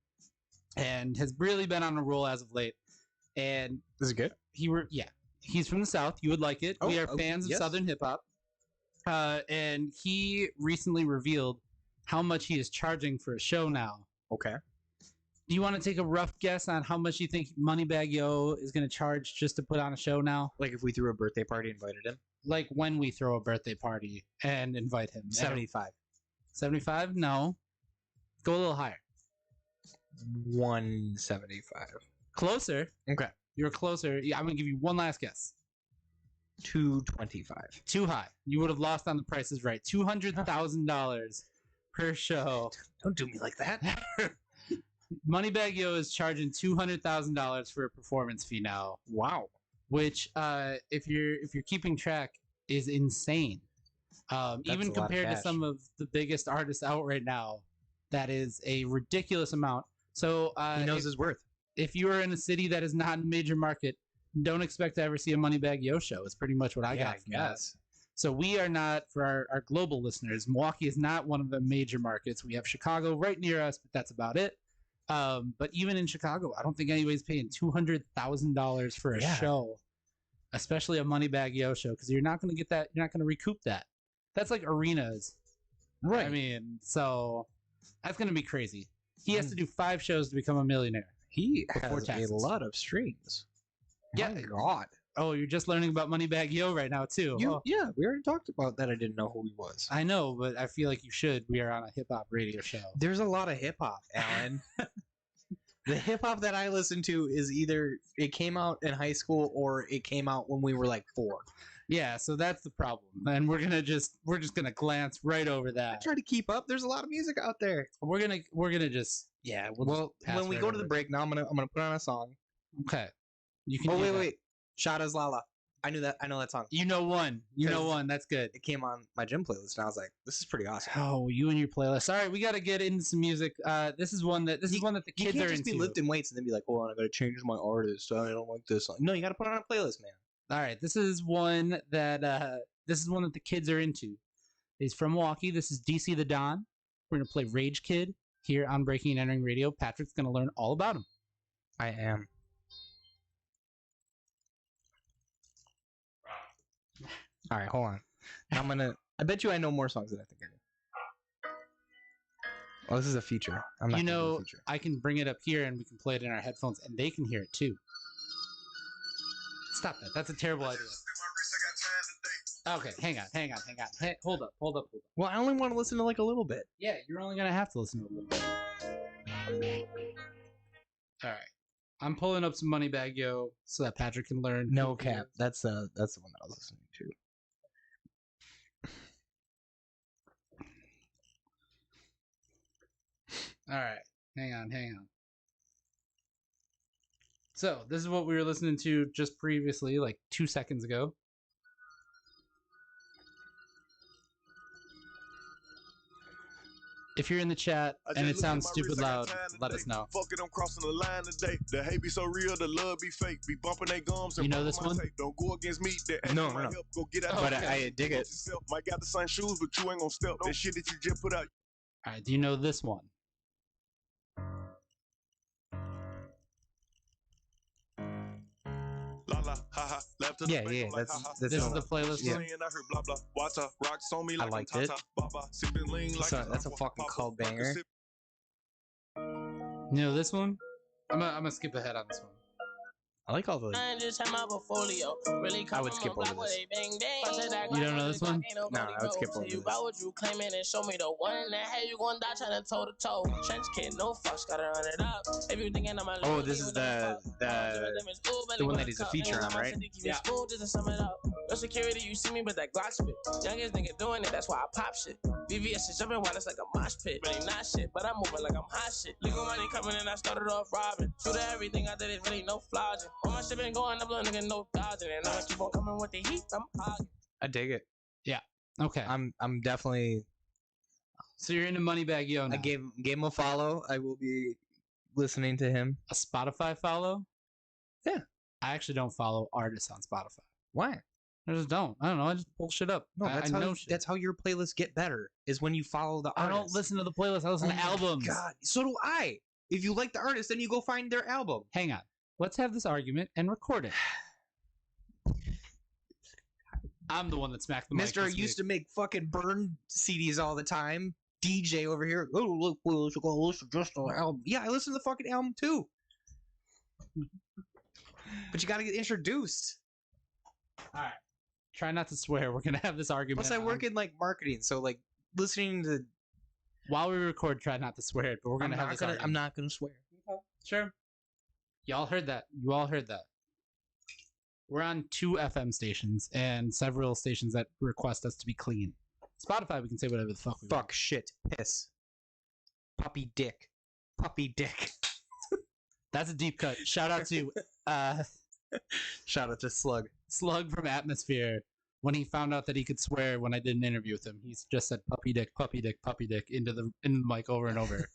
and has really been on a roll as of late. And Is it good? he's from the South. You would like it. We are fans of yes. Southern hip hop. And he recently revealed how much he is charging for a show now. Okay. Do you want to take a rough guess on how much you think Moneybag Yo is going to charge just to put on a show now? Like if we threw a birthday party and invited him? Like when we throw a birthday party and invite him. 75. 75? No. Go a little higher. 175. Closer. Okay. You're closer. Yeah, I'm going to give you one last guess. 225. Too high. You would have lost on the Price is Right. $200,000 per show. Don't do me like that. Moneybag Yo is charging $200,000 for a performance fee now. Wow. Which, if you're keeping track, is insane. Even a lot of compared to cash. some of the biggest artists out right now, that is a ridiculous amount. So He knows his worth. if you are in a city that is not a major market, don't expect to ever see a Moneybag Yo show. Is pretty much what I got from that. So we are not, for our global listeners, Milwaukee is not one of the major markets. We have Chicago right near us, but that's about it. But even in Chicago, I don't think anybody's paying $200,000 for a Yeah. show, especially a Moneybag Yo show, because you're not going to get that. You're not going to recoup that. That's like arenas, Right. I mean, so that's going to be crazy. He has to do 5 shows to become a millionaire. He Before has taxes. a lot of streams. Yeah. My God. Oh, you're just learning about Moneybag Yo right now too. Oh, Yeah, we already talked about that. I didn't know who he was. I know, but I feel like you should. We are on a hip hop radio show. There's a lot of hip hop, Alan. The hip hop that I listen to is either it came out in high school or it came out when we were like 4. Yeah, so that's the problem, and we're just gonna glance right over I that. try to keep up. There's a lot of music out there. We're gonna just Well, pass when we right go to over the it. break now, I'm gonna put on a song. Okay. You can. Oh do wait, that. wait. Shada's Lala. I knew that. I know that song. You know one. You know 'Cause- one. That's good. It came on my gym playlist, and I was like, "This is pretty awesome." Oh, you and your playlist. All right, we got to get into some music. This is one that the You kids can't are just into. be lifting weights and then be like, "Hold on, I gotta change my artist. I don't like this song." No, you gotta put it on a playlist, man. All right, this is one that the kids are into. He's from Milwaukee. This is DC the Don. We're gonna play Rage Kid here on Breaking and Entering Radio. Patrick's gonna learn all about him. I am. All right, hold on. I'm gonna. I bet you I know more songs than I think I do. Oh, this is a feature. I'm not You gonna do a know, feature. I can bring it up here and we can play it in our headphones, and they can hear it too. Stop that. That's a terrible idea. Okay, hang on. Hey, hold up. Well, I only want to listen to like a little bit. Yeah, you're only gonna have to listen to a little bit. All right, I'm pulling up some Moneybag Yo so that Patrick can learn. No cap. That's the one that I was listening to. All right, hang on. So this is what we were listening to just previously, like 2 seconds ago. If you're in the chat and it sounds stupid loud, let us know. Fuck it, I'm crossing the line today. The hate be so real, the love be fake. Be bumping their gums and You know bumping this my one? tape. Don't go against me. That No, might no. help. Go get out But the I dig it. yourself. Might got the same shoes, but you ain't gonna step. That shit that you just put out. All right, do you know this one? La la, ha ha. Left to the Yeah, bank, yeah, I'm like, that's- ha, ha. that's This is all. the playlist Yeah. one. Saying I heard blah blah. Water rocks on me I like liked I'm it. Tata. Baba, sipping lean like That's a fucking cold banger. You know this one? I'm gonna skip ahead on this one. I like all the. I just have my portfolio. Really I would skip over this. You don't know this one? No, I would skip over You this. about what you claiming and show me the one that had you going down trying to toe to toe. Trench kid, no fucks, gotta run it up. If you thinking I'm a Oh, this is the one that he's a feature on, right? Yeah. Just to sum it up. No security, you see me, but that Glock spit. Youngest nigga doing it, that's why I pop shit. VVS is jumping while it's like a mosh pit. Really not shit, but I'm moving like I'm hot shit. Legal money coming in, I started off robbing. Shoot at everything I did is really no flogging. All my shit been going up, little nigga, no dodging. And I'ma keep on coming with the heat, I'm hogging. I dig it. Okay. I'm definitely. So you're into Moneybag Yo now. I gave him a follow. I will be listening to him. a Spotify follow. Yeah. I actually don't follow artists on Spotify. Why? I just don't. I don't know. I just pull shit up. No, I that's know how shit. that's how your playlists get better. Is when you follow the I artist. don't listen to the playlist. I listen Oh to my albums. God, so do I. If you like the artist, then you go find their album. Hang on. Let's have this argument and record it. I'm the one that smacked the mic. Mister used to make fucking burn CDs all the time. DJ over here. Oh, look, we'll go listen just to the album. Yeah, I listen to the fucking album too. But you got to get introduced. All right. Try not to swear. We're gonna have this argument. Plus, I work in like marketing, so like listening to. while we record. Try not to swear, but we're gonna have this argument. I'm not gonna swear. Sure. Y'all heard that. You all heard that. We're on 2 FM stations and several stations that request us to be clean. Spotify, we can say whatever the fuck we want. Fuck, shit, piss, puppy dick, puppy dick. That's a deep cut. Shout out to Shout out to Slug. Slug from Atmosphere. When he found out that he could swear when I did an interview with him, he just said puppy dick, puppy dick, puppy dick into the mic over and over.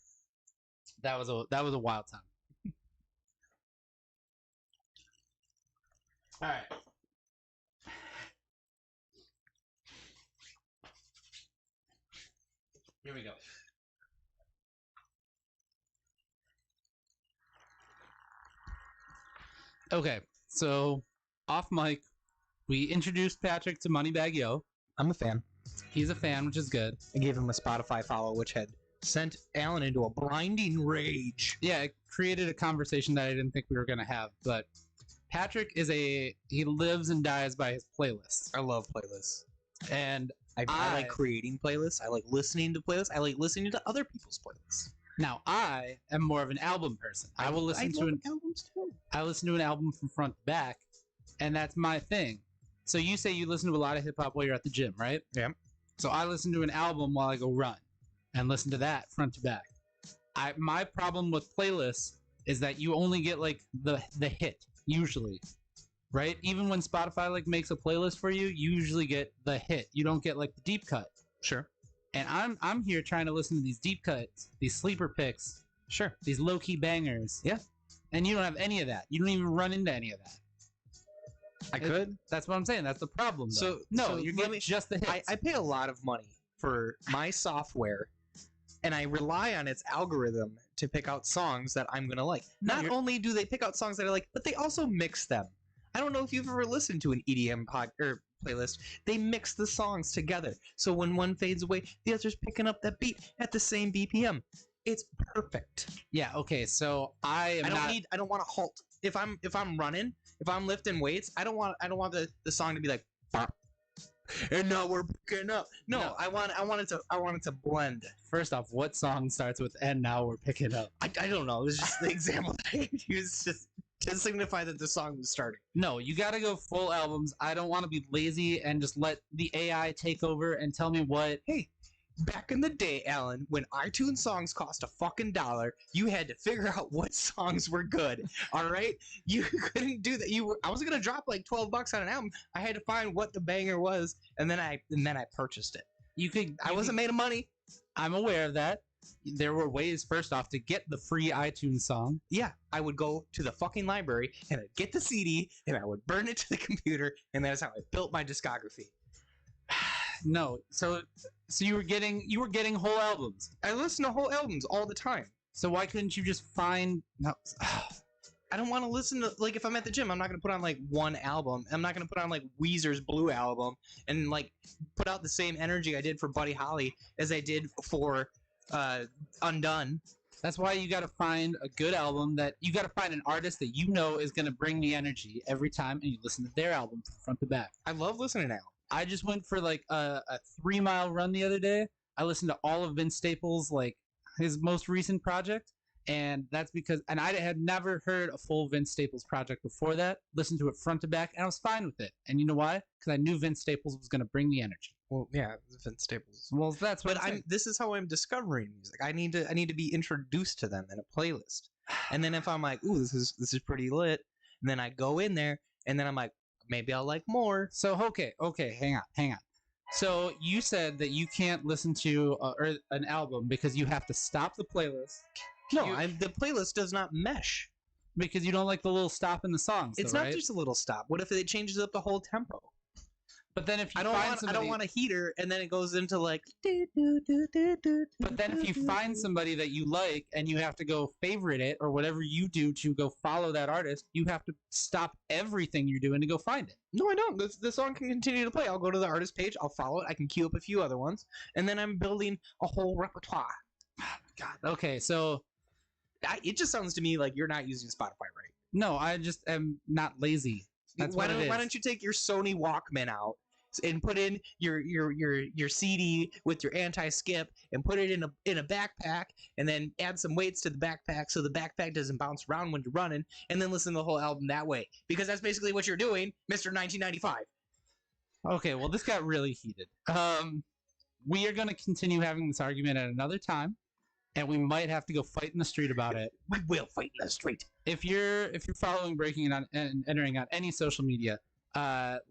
That was a wild time. All right. Here we go. Okay, so off mic, we introduced Patrick to Moneybag Yo. I'm a fan. He's a fan, which is good. I gave him a Spotify follow, which had sent Alan into a blinding rage. Yeah, it created a conversation that I didn't think we were gonna have, but Patrick he lives and dies by his playlists. I love playlists. And I like creating playlists. I like listening to playlists. I like listening to other people's playlists. now I am more of an album person. I will listen to love an albums too. I listen to an album from front to back, and that's my thing. So you say you listen to a lot of hip hop while you're at the gym, right? Yeah. So I listen to an album while I go run, and listen to that front to back. My problem with playlists is that you only get like the hit usually. right? Even when Spotify like makes a playlist for you, you usually get the hit. You don't get like the deep cut. Sure. And I'm here trying to listen to these deep cuts, these sleeper picks, Sure. these low key bangers. Yeah. And you don't have any of that. You don't even run into any of that. I could. That's what I'm saying. That's the problem. Though. So no, so you're let getting me- just the hits. I pay a lot of money for my software, and I rely on its algorithm to pick out songs that I'm gonna like. No, Not you're- only do they pick out songs that I like, but they also mix them. I don't know if you've ever listened to an EDM playlist. They mix the songs together, so when one fades away, the other's picking up that beat at the same BPM. It's perfect. Yeah. Okay. So I don't want to halt if I'm running, if I'm lifting weights. I don't want the song to be like, "Bop." And now we're picking up. No, I want it to blend. First off, what song starts with "and now we're picking up"? I don't know. It was just the example that I used just to signify that the song was starting. No, you got to go full albums. I don't want to be lazy and just let the AI take over and tell me what. Hey, back in the day, Alan, when iTunes songs cost $1, you had to figure out what songs were good. All right, you couldn't do that. I was gonna drop like $12 on an album. I had to find what the banger was, and then I purchased it. I wasn't made of money. I'm aware of that. There were ways, first off, to get the free iTunes song. Yeah, I would go to the fucking library and I'd get the CD and I would burn it to the computer, and that's how I built my discography. No, so you were getting whole albums. I listen to whole albums all the time. So why couldn't you just find? No, I don't want to listen to, like, if I'm at the gym, I'm not going to put on like one album. I'm not going to put on like Weezer's Blue Album and like put out the same energy I did for Buddy Holly as I did for Undone. That's why you got to find a good album that you got to find an artist that you know is going to bring the energy every time, and you listen to their album from front to back. I love listening to albums. I just went for like a 3-mile run the other day. I listened to all of Vince Staples, like his most recent project, and that's because, and I had never heard a full Vince Staples project before that. Listened to it front to back, and I was fine with it. And you know why? Because I knew Vince Staples was going to bring the energy. Well, yeah, Vince Staples. Well, that's what this is how I'm discovering music. I need to be introduced to them in a playlist, and then if I'm like, ooh, this is pretty lit, and then I go in there, and then I'm like, maybe I'll like more. So okay, hang on. So you said that you can't listen to an album because you have to stop the playlist. No, the playlist does not mesh because you don't like the little stop in the songs. It's though, not right? just a little stop. What if it changes up the whole tempo? But then if you I don't want a heater, and then it goes into like. But then if you find somebody that you like and you have to go favorite it or whatever you do to go follow that artist, you have to stop everything you're doing to go find it. No, I don't. The song can continue to play. I'll go to the artist page. I'll follow it. I can queue up a few other ones, and then I'm building a whole repertoire. God. Okay, so it just sounds to me like you're not using Spotify right. No, I just am not lazy. That's why what it is. Why don't you take your Sony Walkman out and put in your CD with your anti-skip and put it in a backpack, and then add some weights to the backpack so the backpack doesn't bounce around when you're running, and then listen to the whole album that way, because that's basically what you're doing, Mr. 1995. Okay, well, this got really heated. We are going to continue having this argument at another time, and we might have to go fight in the street about it. We will fight in the street. If you're following Breaking It and entering on any social media,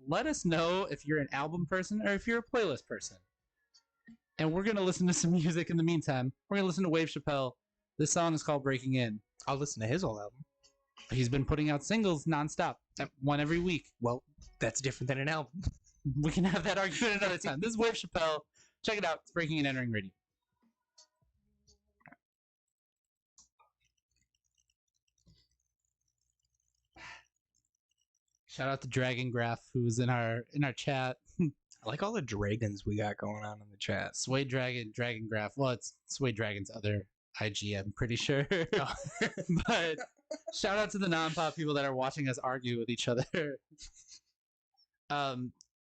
let us know if you're an album person or if you're a playlist person. And we're going to listen to some music in the meantime. We're going to listen to Wave Chappelle. This song is called Breaking In. I'll listen to his whole album. He's been putting out singles nonstop, one every week. Well, that's different than an album. We can have that argument another time. This is Wave Chappelle. Check it out. It's Breaking and Entering Radio. Shout out to Dragon Graph, who's in our chat. I like all the dragons we got going on in the chat. Sway Dragon, Dragon Graph. Well, it's Sway Dragon's other IG, I'm pretty sure. But shout out to the non-pop people that are watching us argue with each other.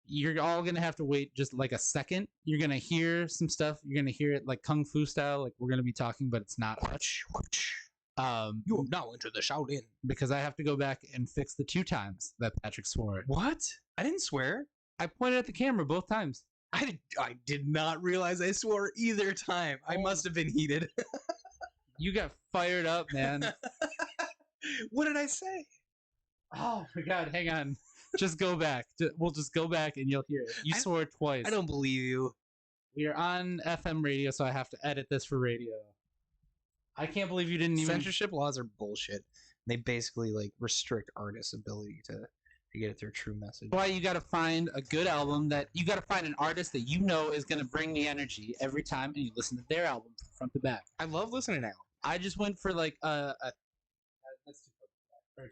You're all gonna have to wait just like a second. You're gonna hear some stuff. You're gonna hear it like kung fu style, like we're gonna be talking, but it's not much. You have now entered the shout in. Because I have to go back and fix the 2 times that Patrick swore. What? I didn't swear. I pointed at the camera both times. I did not realize I swore either time. I must have been heated. You got fired up, man. What did I say? Oh my god, hang on. Just go back. We'll just go back and you'll hear it. You swore twice. I don't believe you. We are on FM radio, so I have to edit this for radio. I can't believe you didn't even. Censorship laws are bullshit. They basically like restrict artists' ability to get their true message. Why you got to find a good album that you got to find an artist that you know is going to bring the energy every time, and you listen to their album from front to back. I love listening to albums. I just went for like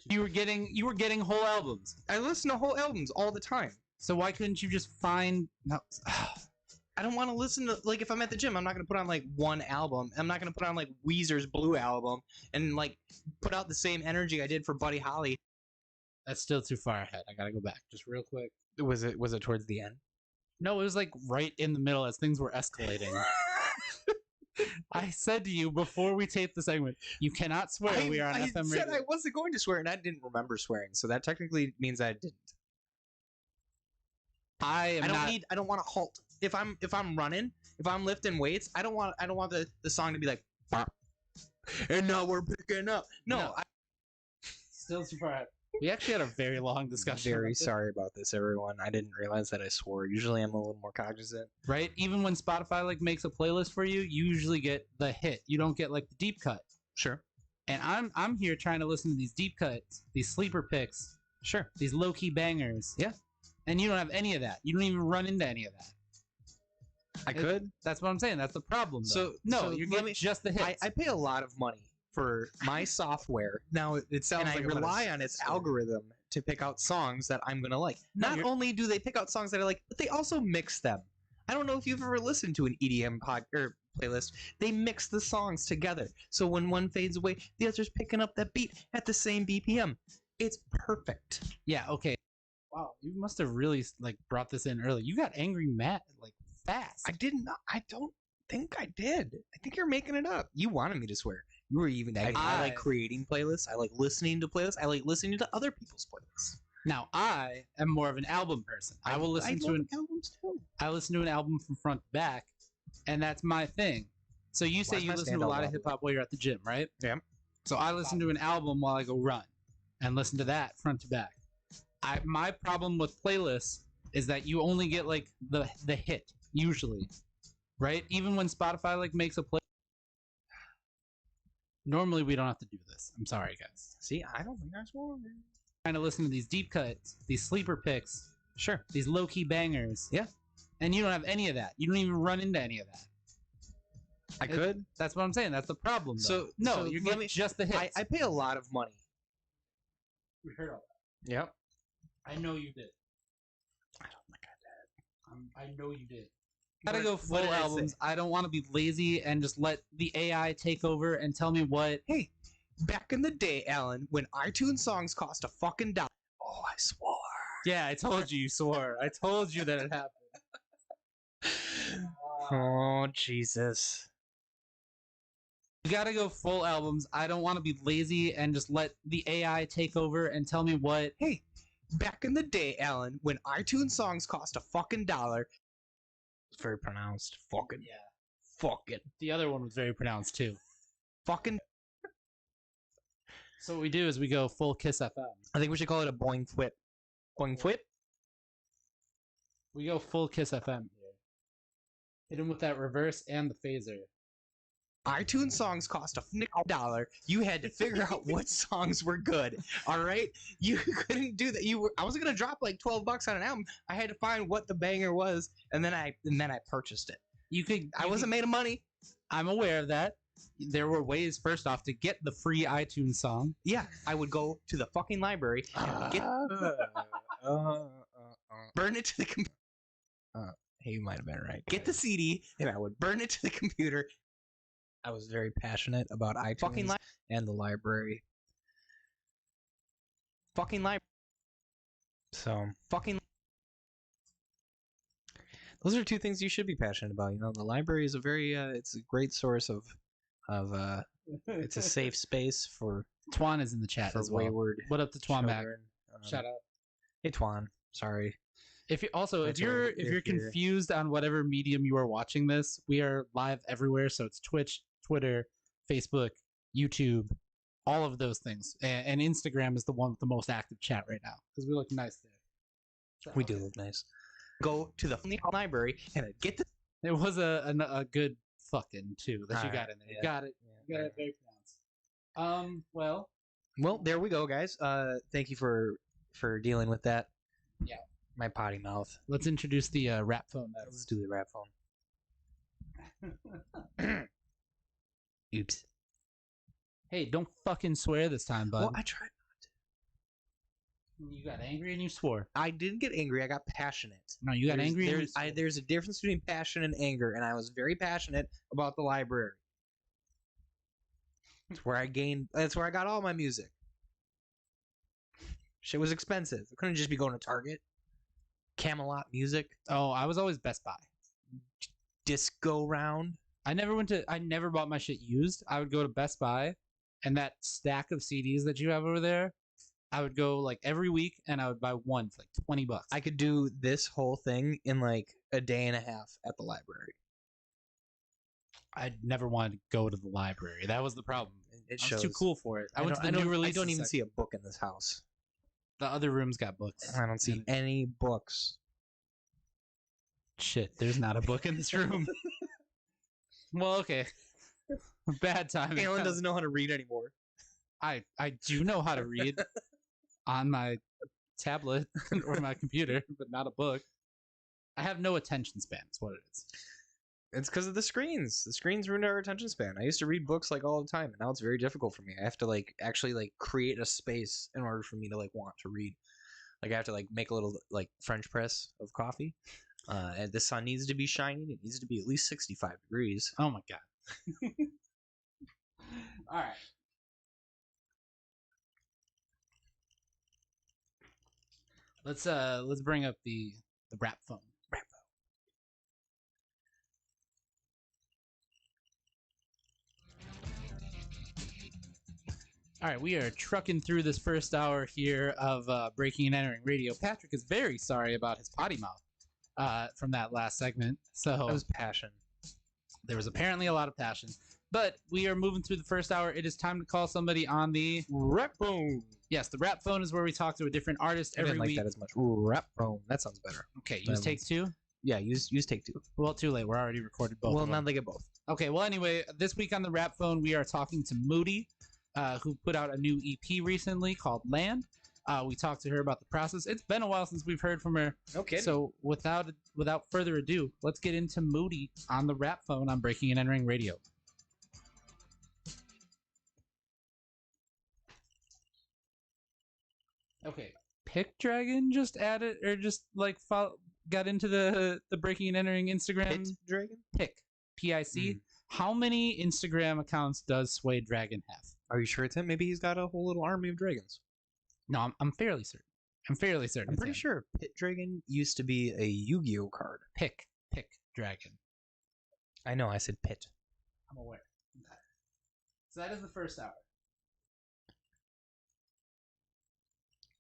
you were getting whole albums. I listen to whole albums all the time. So why couldn't you just find? No, I don't want to listen to, like, if I'm at the gym, I'm not going to put on like one album. I'm not going to put on like Weezer's Blue album and like put out the same energy I did for Buddy Holly. That's still too far ahead. I gotta go back just real quick. Was it towards the end? No, it was like right in the middle as things were escalating. I said to you before we taped the segment, you cannot swear. We are on FM radio. I said I wasn't going to swear, and I didn't remember swearing, so that technically means I didn't. I don't want to halt. If I'm running, if I'm lifting weights, I don't want the song to be like, and now we're picking up. No. Still too far ahead. We actually had a very long discussion. Very sorry about this, everyone. I didn't realize that I swore. Usually I'm a little more cognizant. Right? Even when Spotify like makes a playlist for you, you usually get the hit. You don't get like the deep cut. Sure. And I'm here trying to listen to these deep cuts, these sleeper picks. Sure. These low-key bangers. Yeah. And you don't have any of that. You don't even run into any of that. I could. That's what I'm saying. That's the problem, though. You're getting just the hits. I pay a lot of money for my software. Now it sounds like I rely on its algorithm to pick out songs that I'm gonna like. Not only do they pick out songs that I like, but they also mix them. I don't know if you've ever listened to an EDM playlist. They mix the songs together, so when one fades away, the other's picking up that beat at the same BPM. It's perfect. Yeah. Okay. Wow, you must have really like brought this in early. You got angry Matt like fast. I didn't. I don't think I did. I think you're making it up. You wanted me to swear. You were even. I like creating playlists. I like listening to playlists. I like listening to other people's playlists. Now I am more of an album person. I will listen to albums too. I listen to an album from front to back, and that's my thing. So you say you listen to a lot of hip hop while you're at the gym, right? Yeah. So I listen to an album while I go run, and listen to that front to back. My problem with playlists is that you only get like the hit usually, right? Even when Spotify like makes a play. Normally we don't have to do this. I'm sorry, guys. See, I don't think I swore. Trying to listen to these deep cuts, these sleeper picks, sure, these low key bangers. Yeah, and you don't have any of that. You don't even run into any of that. I could. That's what I'm saying. That's the problem. Though. So you're getting just the hits. I pay a lot of money. We heard all that. Yep. I know you did. I don't think I did. I know you did. Gotta go full albums. I don't want to be lazy and just let the AI take over and tell me what. Hey, back in the day, Alan, when iTunes songs cost $1. Oh, I swore. Yeah, I told you swore. I told you that it happened. Oh, Jesus. You gotta go full albums. I don't want to be lazy and just let the AI take over and tell me what. Hey, back in the day, Alan, when iTunes songs cost $1. It's very pronounced. Fucking. Yeah. Fucking. The other one was very pronounced too. Fucking. So what we do is we go full Kiss FM. I think we should call it a boing flip. Boing flip? We go full Kiss FM here. Hit him with that reverse and the phaser. iTunes songs cost $1. You had to figure out what songs were good. All right, you couldn't do that. I wasn't gonna drop like $12 on an album. I had to find what the banger was, and then I purchased it. I wasn't made of money. I'm aware of that. There were ways, first off, to get the free iTunes song. Yeah, I would go to the fucking library and get burn it to the computer. You might have been right. Get the CD, and I would burn it to the computer. I was very passionate about iTunes and the library. Fucking library. So, fucking. Those are two things you should be passionate about. You know, the library is it's a great source of it's a safe space for. Twan is in the chat as well. Wayward. What up to Twan back? Shout out. Hey Twan, sorry. If you're confused on whatever medium you are watching this, we are live everywhere. So it's Twitch, Twitter, Facebook, YouTube, all of those things, and Instagram is the one with the most active chat right now because we look nice there. We do look nice. Go to the library and get the. It was a good fucking too that you Alright, got in there. yeah. You got it. You got it very pronounced. Well, Well, there we go, guys. Thank you for dealing with that. Yeah. My potty mouth. let's introduce the rap phone. Let's do the rap phone. Oops. Hey, don't fucking swear this time, bud. Well, I tried. You got angry and you swore. I didn't get angry. I got passionate. No, you got angry. And you There's a difference between passion and anger, and I was very passionate about the library. That's where I gained. That's where I got all my music. Shit was expensive. I couldn't just be going to Target. Camelot Music, Oh, I was always Best Buy. Disco Round. I never bought my shit used. I would go to Best Buy, and that stack of CDs that you have over there, I would go like every week, and I would buy one for like $20. I could do this whole thing in like a day and a half at the library. I never wanted to go to the library. That was the problem. It I shows. was too cool for it. I went to the I new don't releases even see section. a book in this house. The other rooms got books. I don't see And- any books. Shit, there's not a book in this room. Well, okay. Bad timing. Alan doesn't know how to read anymore. I do know how to read on my tablet or my computer, but not a book. I have no attention span. Is what it is. It's because of the screens. The screens ruined our attention span. I used to read books like all the time, and now it's very difficult for me. I have to like actually like create a space in order for me to like want to read. Like I have to like make a little like French press of coffee. And the sun needs to be shining. It needs to be at least 65 degrees. Oh my god. All right. Let's bring up the rap phone. All right, we are trucking through this first hour here of Breaking and Entering Radio. Patrick is very sorry about his potty mouth from that last segment. So That was passion. there was apparently a lot of passion. But we are moving through the first hour. It is time to call somebody on the Rap phone. Yes, the rap phone is where we talk to a different artist I every didn't like week. that as much. Rap phone. That sounds better. Okay, use That take two. Yeah, use take two. Well, too late. We're already recorded both. Well, of now them. they get both. Okay, well, anyway, this week on the rap phone, we are talking to Moody, who put out a new EP recently called Land. We talked to her about the process. It's been a while since we've heard from her. Okay. So without further ado, let's get into Moody on the rap phone on Breaking and Entering Radio. Okay, Pick Dragon just added or just like got into the Breaking and Entering Instagram. Pit Dragon? Pick PIC. How many Instagram accounts does Sway Dragon have? Are you sure it's him? Maybe he's got a whole little army of dragons. No, I'm fairly certain. I'm fairly certain. I'm it's pretty him. sure Pit Dragon used to be a Yu-Gi-Oh card. Pick Dragon. I know, I said Pit. I'm aware. Okay. So that is the first hour.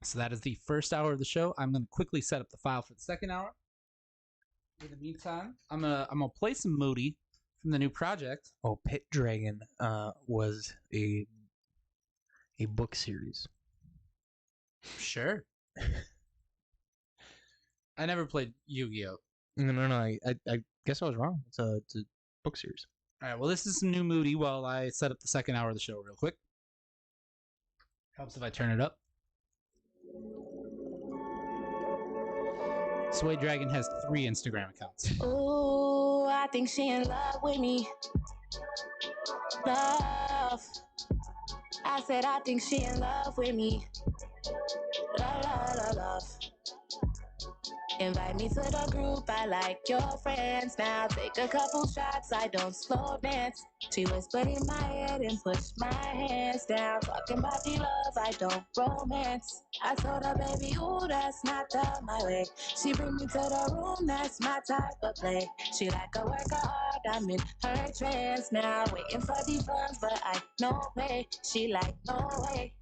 So that is the first hour of the show. I'm going to quickly set up the file for the second hour. In the meantime, I'm gonna play some Moody from the new project. Oh, Pit Dragon was a book series. Sure. I never played Yu-Gi-Oh. No, I guess I was wrong. It's a book series. All right. Well, this is some new Moody while I set up the second hour of the show real quick. Helps if I turn it up. Sway Dragon has 3 Instagram accounts. Ooh, I think she in love with me. Love. I said I think she in love with me. Love. Invite me to the group, I like your friends. Now take a couple shots, I don't slow dance. She whispered in my head and pushed my hands down. Talking about the love, I don't romance. I told her, baby, ooh, that's not my way. She bring me to the room, that's my type of play. She like a work hard, I'm in her trance now. Waiting for the funds, but I no pay. She like, no way.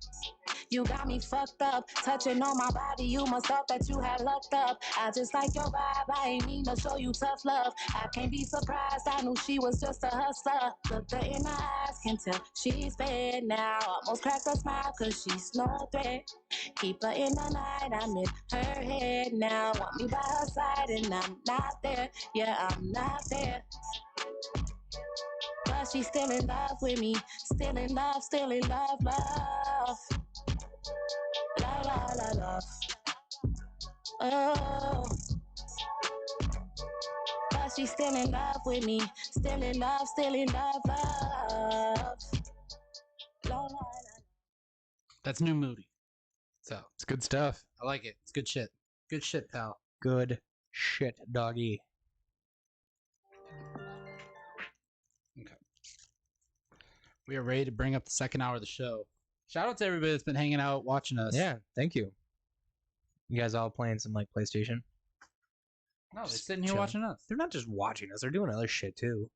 You got me fucked up, touching on my body. You must thought that you had lucked up. I just like your vibe. I ain't mean to show you tough love. I can't be surprised. I knew she was just a hustler. Look her in the eyes, can tell she's bad now. Almost cracked a smile, cause she's no threat. Keep her in the night, I'm in her head now. Want me by her side, and I'm not there. Yeah, I'm not there. But she's still in love with me. Still in love, love. Love, love, love, love. Oh. But she's still in love with me. Still in love, love. Love, love, love. That's New Moody. So It's good stuff. I like it. It's good shit. Good shit, pal. Good shit, doggy. Okay. We are ready to bring up the second hour of the show. Shout out to everybody that's been hanging out, watching us. Yeah, thank you. You guys all playing some like PlayStation? No, they're Just sitting here chilling. watching us. They're not just watching us; they're doing other shit too.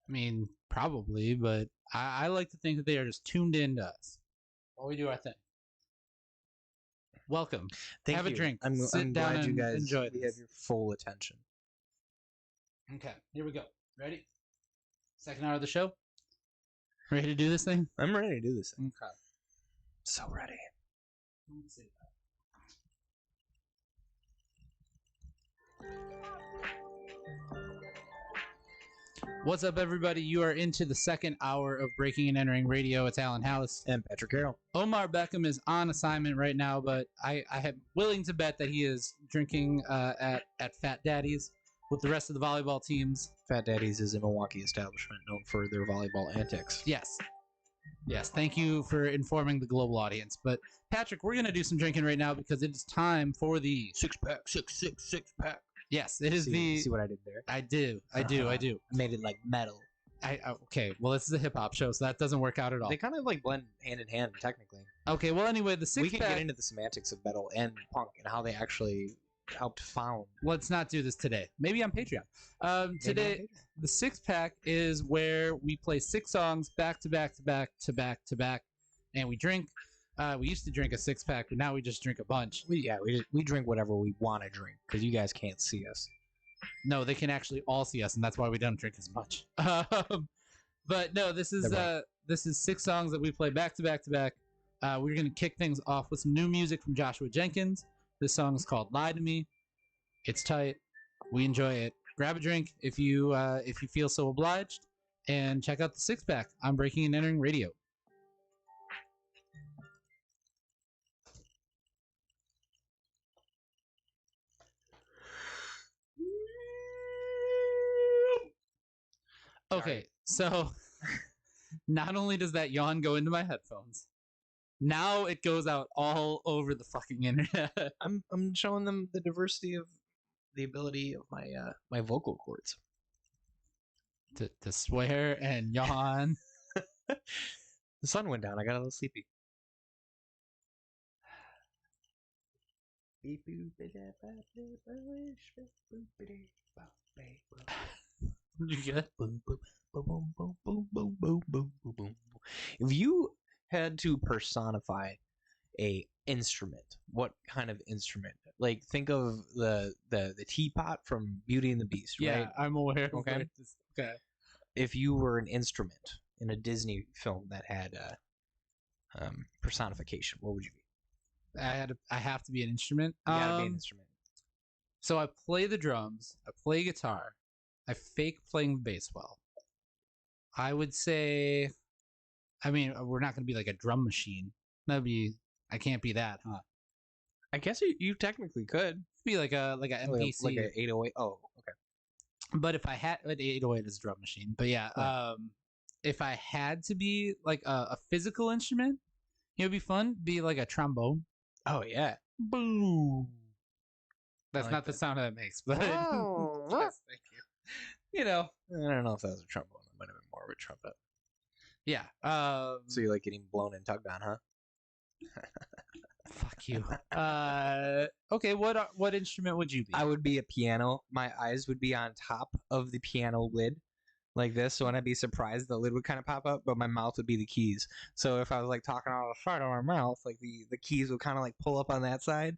I mean, probably, but I like to think that they are just tuned in to us while we do our thing. Welcome. Thank Have you. a drink. I'm Sit down glad you and guys enjoy we this. have your full attention. Okay, here we go. Ready? Second hour of the show. Ready to do this thing? I'm ready to do this thing. Okay. So ready. Let's see. What's up, everybody? You are into the second hour of Breaking and Entering Radio. It's Alan Hallis. And Patrick Carroll. Omar Beckham is on assignment right now, but I am willing to bet that he is drinking at Fat Daddy's with the rest of the volleyball teams. Fat Daddy's is a Milwaukee establishment known for their volleyball antics. Yes. Yes, thank you for informing the global audience. But Patrick, we're going to do some drinking right now because it is time for the six-pack. Yes, it is See what I did there? I do. I made it like metal. Okay, well, this is a hip-hop show, so that doesn't work out at all. They kind of like blend hand in hand, technically. Okay, well, anyway, the We six-pack... can get into the semantics of metal and punk and how they actually helped found. Let's not do this today. Maybe on Patreon. Today, the six-pack is where we play 6 songs back to back to back to back to back, and we drink. We used to drink a six-pack, but now we just drink a bunch. We drink whatever we want to drink because you guys can't see us. No, they can actually all see us, and that's why we don't drink as much. But no, this is They're this is 6 songs that we play back to back to back. We're gonna kick things off with some new music from Joshua Jenkins. This song is called "Lie to Me." It's tight. We enjoy it. Grab a drink if you feel so obliged, and check out the six-pack on Breaking and Entering Radio. Okay, so not only does that yawn go into my headphones, now it goes out all over the fucking internet. I'm showing them the diversity of the ability of my my vocal cords. to swear and yawn. The sun went down. I got a little sleepy. You good? If you had to personify a instrument, what kind of instrument? Like, think of the teapot from Beauty and the Beast, Yeah, right? I'm aware. Of Okay. where this- okay. If you were an instrument in a Disney film that had personification, what would you be? I have to be an instrument. You gotta be an instrument. So I play the drums. I play guitar. I fake playing the bass well. I would say, I mean, we're not going to be like a drum machine. That'd be, I can't be that, huh? I guess you technically could Be like a MPC. like a 808. Oh, okay. But if I had an 808 is a drum machine. But yeah, Right. If I had to be like a physical instrument, it would be fun. Be like a trombone. Oh yeah. Boom. That's like not the that. sound that it makes, but Oh. yes, thank you. You know, I don't know if that was a trombone. That might have been more of a trumpet. yeah. So you like getting blown and tugged on, huh? Fuck you. Okay. What instrument would you be? I would be a piano. My eyes would be on top of the piano lid, like this. So when I'd be surprised, the lid would kind of pop up, but my mouth would be the keys. So if I was like talking out of the side of my mouth, like the keys would kind of like pull up on that side.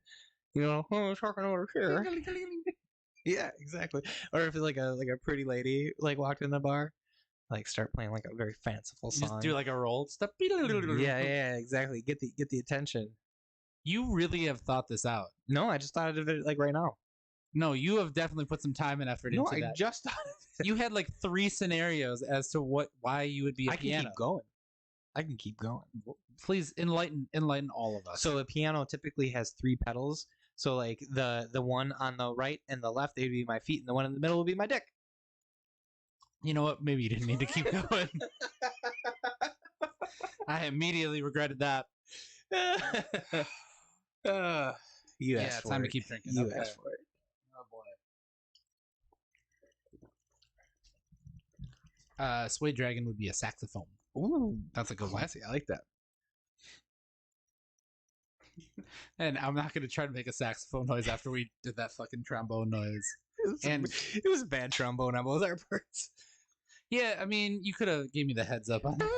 You know, oh, I'm talking over here. Yeah, exactly. Or if like a pretty lady like walked in the bar, like start playing like a very fanciful You song. just do like a roll step. yeah, exactly. Get the attention. You really have thought this out. No, I just thought of it like right now. No, you have definitely put some time and effort No, into I that. just thought of it. You had like 3 scenarios as to why you would be a I can piano. keep going. I can keep going. Please enlighten all of us. So a piano typically has 3 pedals. So like the one on the right and the left, they'd be my feet, and the one in the middle would be my dick. You know what? Maybe you didn't need to keep going. I immediately regretted that. You asked for time it. to keep drinking. You Okay. asked for it. Oh boy. Suede Dragon would be a saxophone. Ooh, That's a good one. classy. I like that. And I'm not gonna try to make a saxophone noise after we did that fucking trombone noise. And It was a bad trombone on both our parts. yeah, I mean, you could have gave me the heads up on that.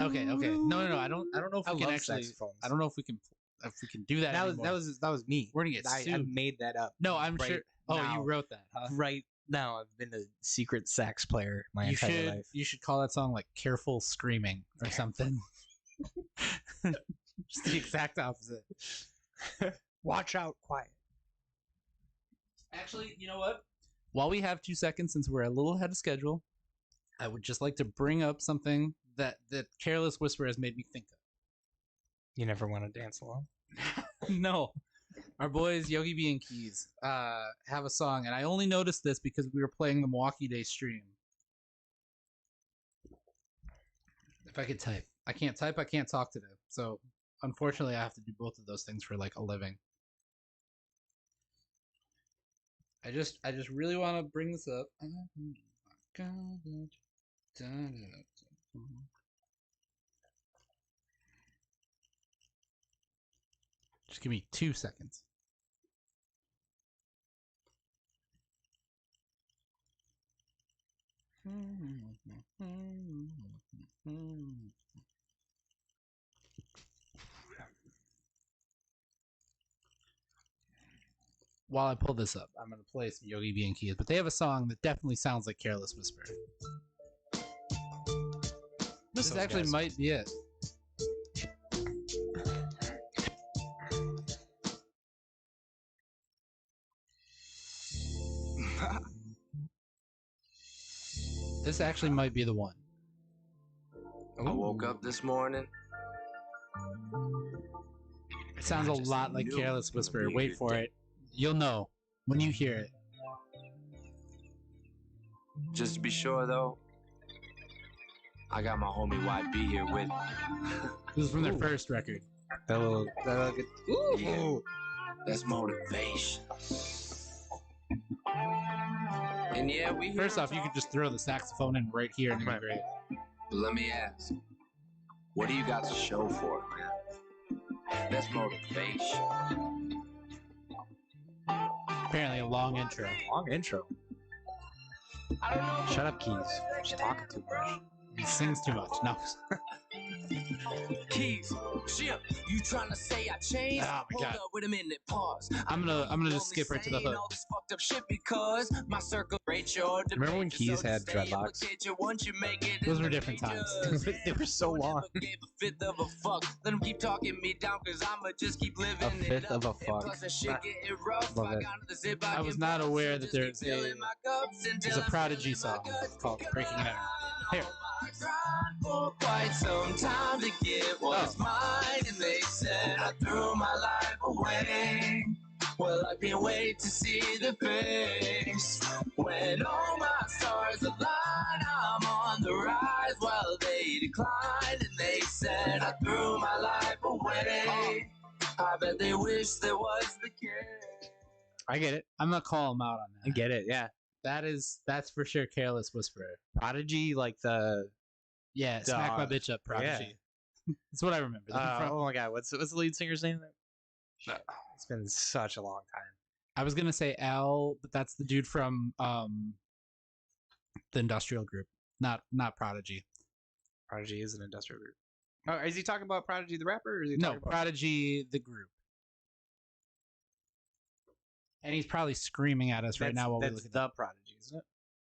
Okay. No. I don't know if I we can love actually. saxophones. I don't know if we can do that. That was me. We're gonna get I sued. made that up. No, I'm right sure. Oh, now. you wrote that, huh? Right now, I've been a secret sax player my You entire should. life. You should call that song like "Careful Screaming" or something. Just the exact opposite. Watch out, quiet. Actually, you know what? While we have 2 seconds, since we're a little ahead of schedule, I would just like to bring up something that Careless Whisper has made me think of. You never want to dance along? No. Our boys Yogi B and Keys have a song, and I only noticed this because we were playing the Milwaukee Day stream. If I could type. I can't type, I can't talk today. So unfortunately I have to do both of those things for like a living. I just really want to bring this up. Just give me 2 seconds. While I pull this up, I'm going to play some Yogi B and Keys, but they have a song that definitely sounds like Careless Whisper. This actually might be it. This actually might be the one. I woke up this morning. It sounds a lot like Careless Whisper. Wait for it. You'll know when you hear it. Just to be sure, though, I got my homie YB here with me. This is from their first record. Yeah, that's motivation. And yeah, we First off, you could just throw the saxophone in right here and it'd be great. But let me ask, what do you got to show for it, man? That's motivation. Apparently a long intro. Long intro. Shut up, Keys. She's talking too much. He sings too much. No. Keys, shit, you trying to say I changed? Oh my God. Hold up, wait a minute, pause. I'm gonna just skip right to the hook. All this fucked up shit because my circle rate your Remember when Keys had dreadlocks? Those were different times. They were so long. Gave a fifth of a fuck. Let them keep talking me down cause I'ma just keep living A fifth it up. of a fuck. Plus that shit getting rough. Love it. I was not aware that there's a Prodigy song called Breaking It Out. Here. For quite some time to get what's mine, and they said I threw my life away. Well, I can't wait to see the face when all my stars align. I'm on the rise while they decline, and they said I threw my life away. I bet they wish there was the case. I get it. I'm gonna call him out on that. I get it. Yeah. That's for sure Careless Whisperer. Prodigy, like the Yeah, Smack My Bitch Up Prodigy. That's what I remember. oh my God, what's the lead singer's name? Shit. It's been such a long time. I was gonna say Al, but that's the dude from the Industrial Group, not Prodigy. Prodigy is an industrial group. Oh, is he talking about Prodigy the rapper? Or is he No, talking about... Prodigy the group. And he's probably screaming at us right now while we look That's at the Prodigy, isn't it?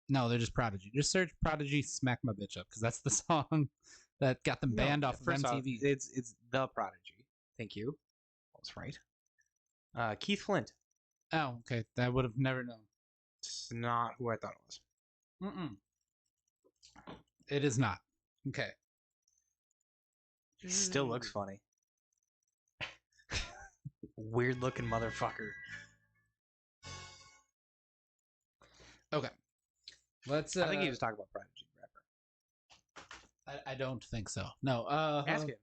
No, they're just Prodigy. Just search Prodigy "Smack My Bitch Up" because that's the song that got them banned off of first off, MTV. it's the Prodigy. Thank you. That's right. Keith Flint. Oh, okay. I would have never known. It's not who I thought it was. It is not. Okay. He still looks funny. Weird looking motherfucker. Okay. Let's. I think he was talking about Prodigy rapper. I don't think so. No. Ask him.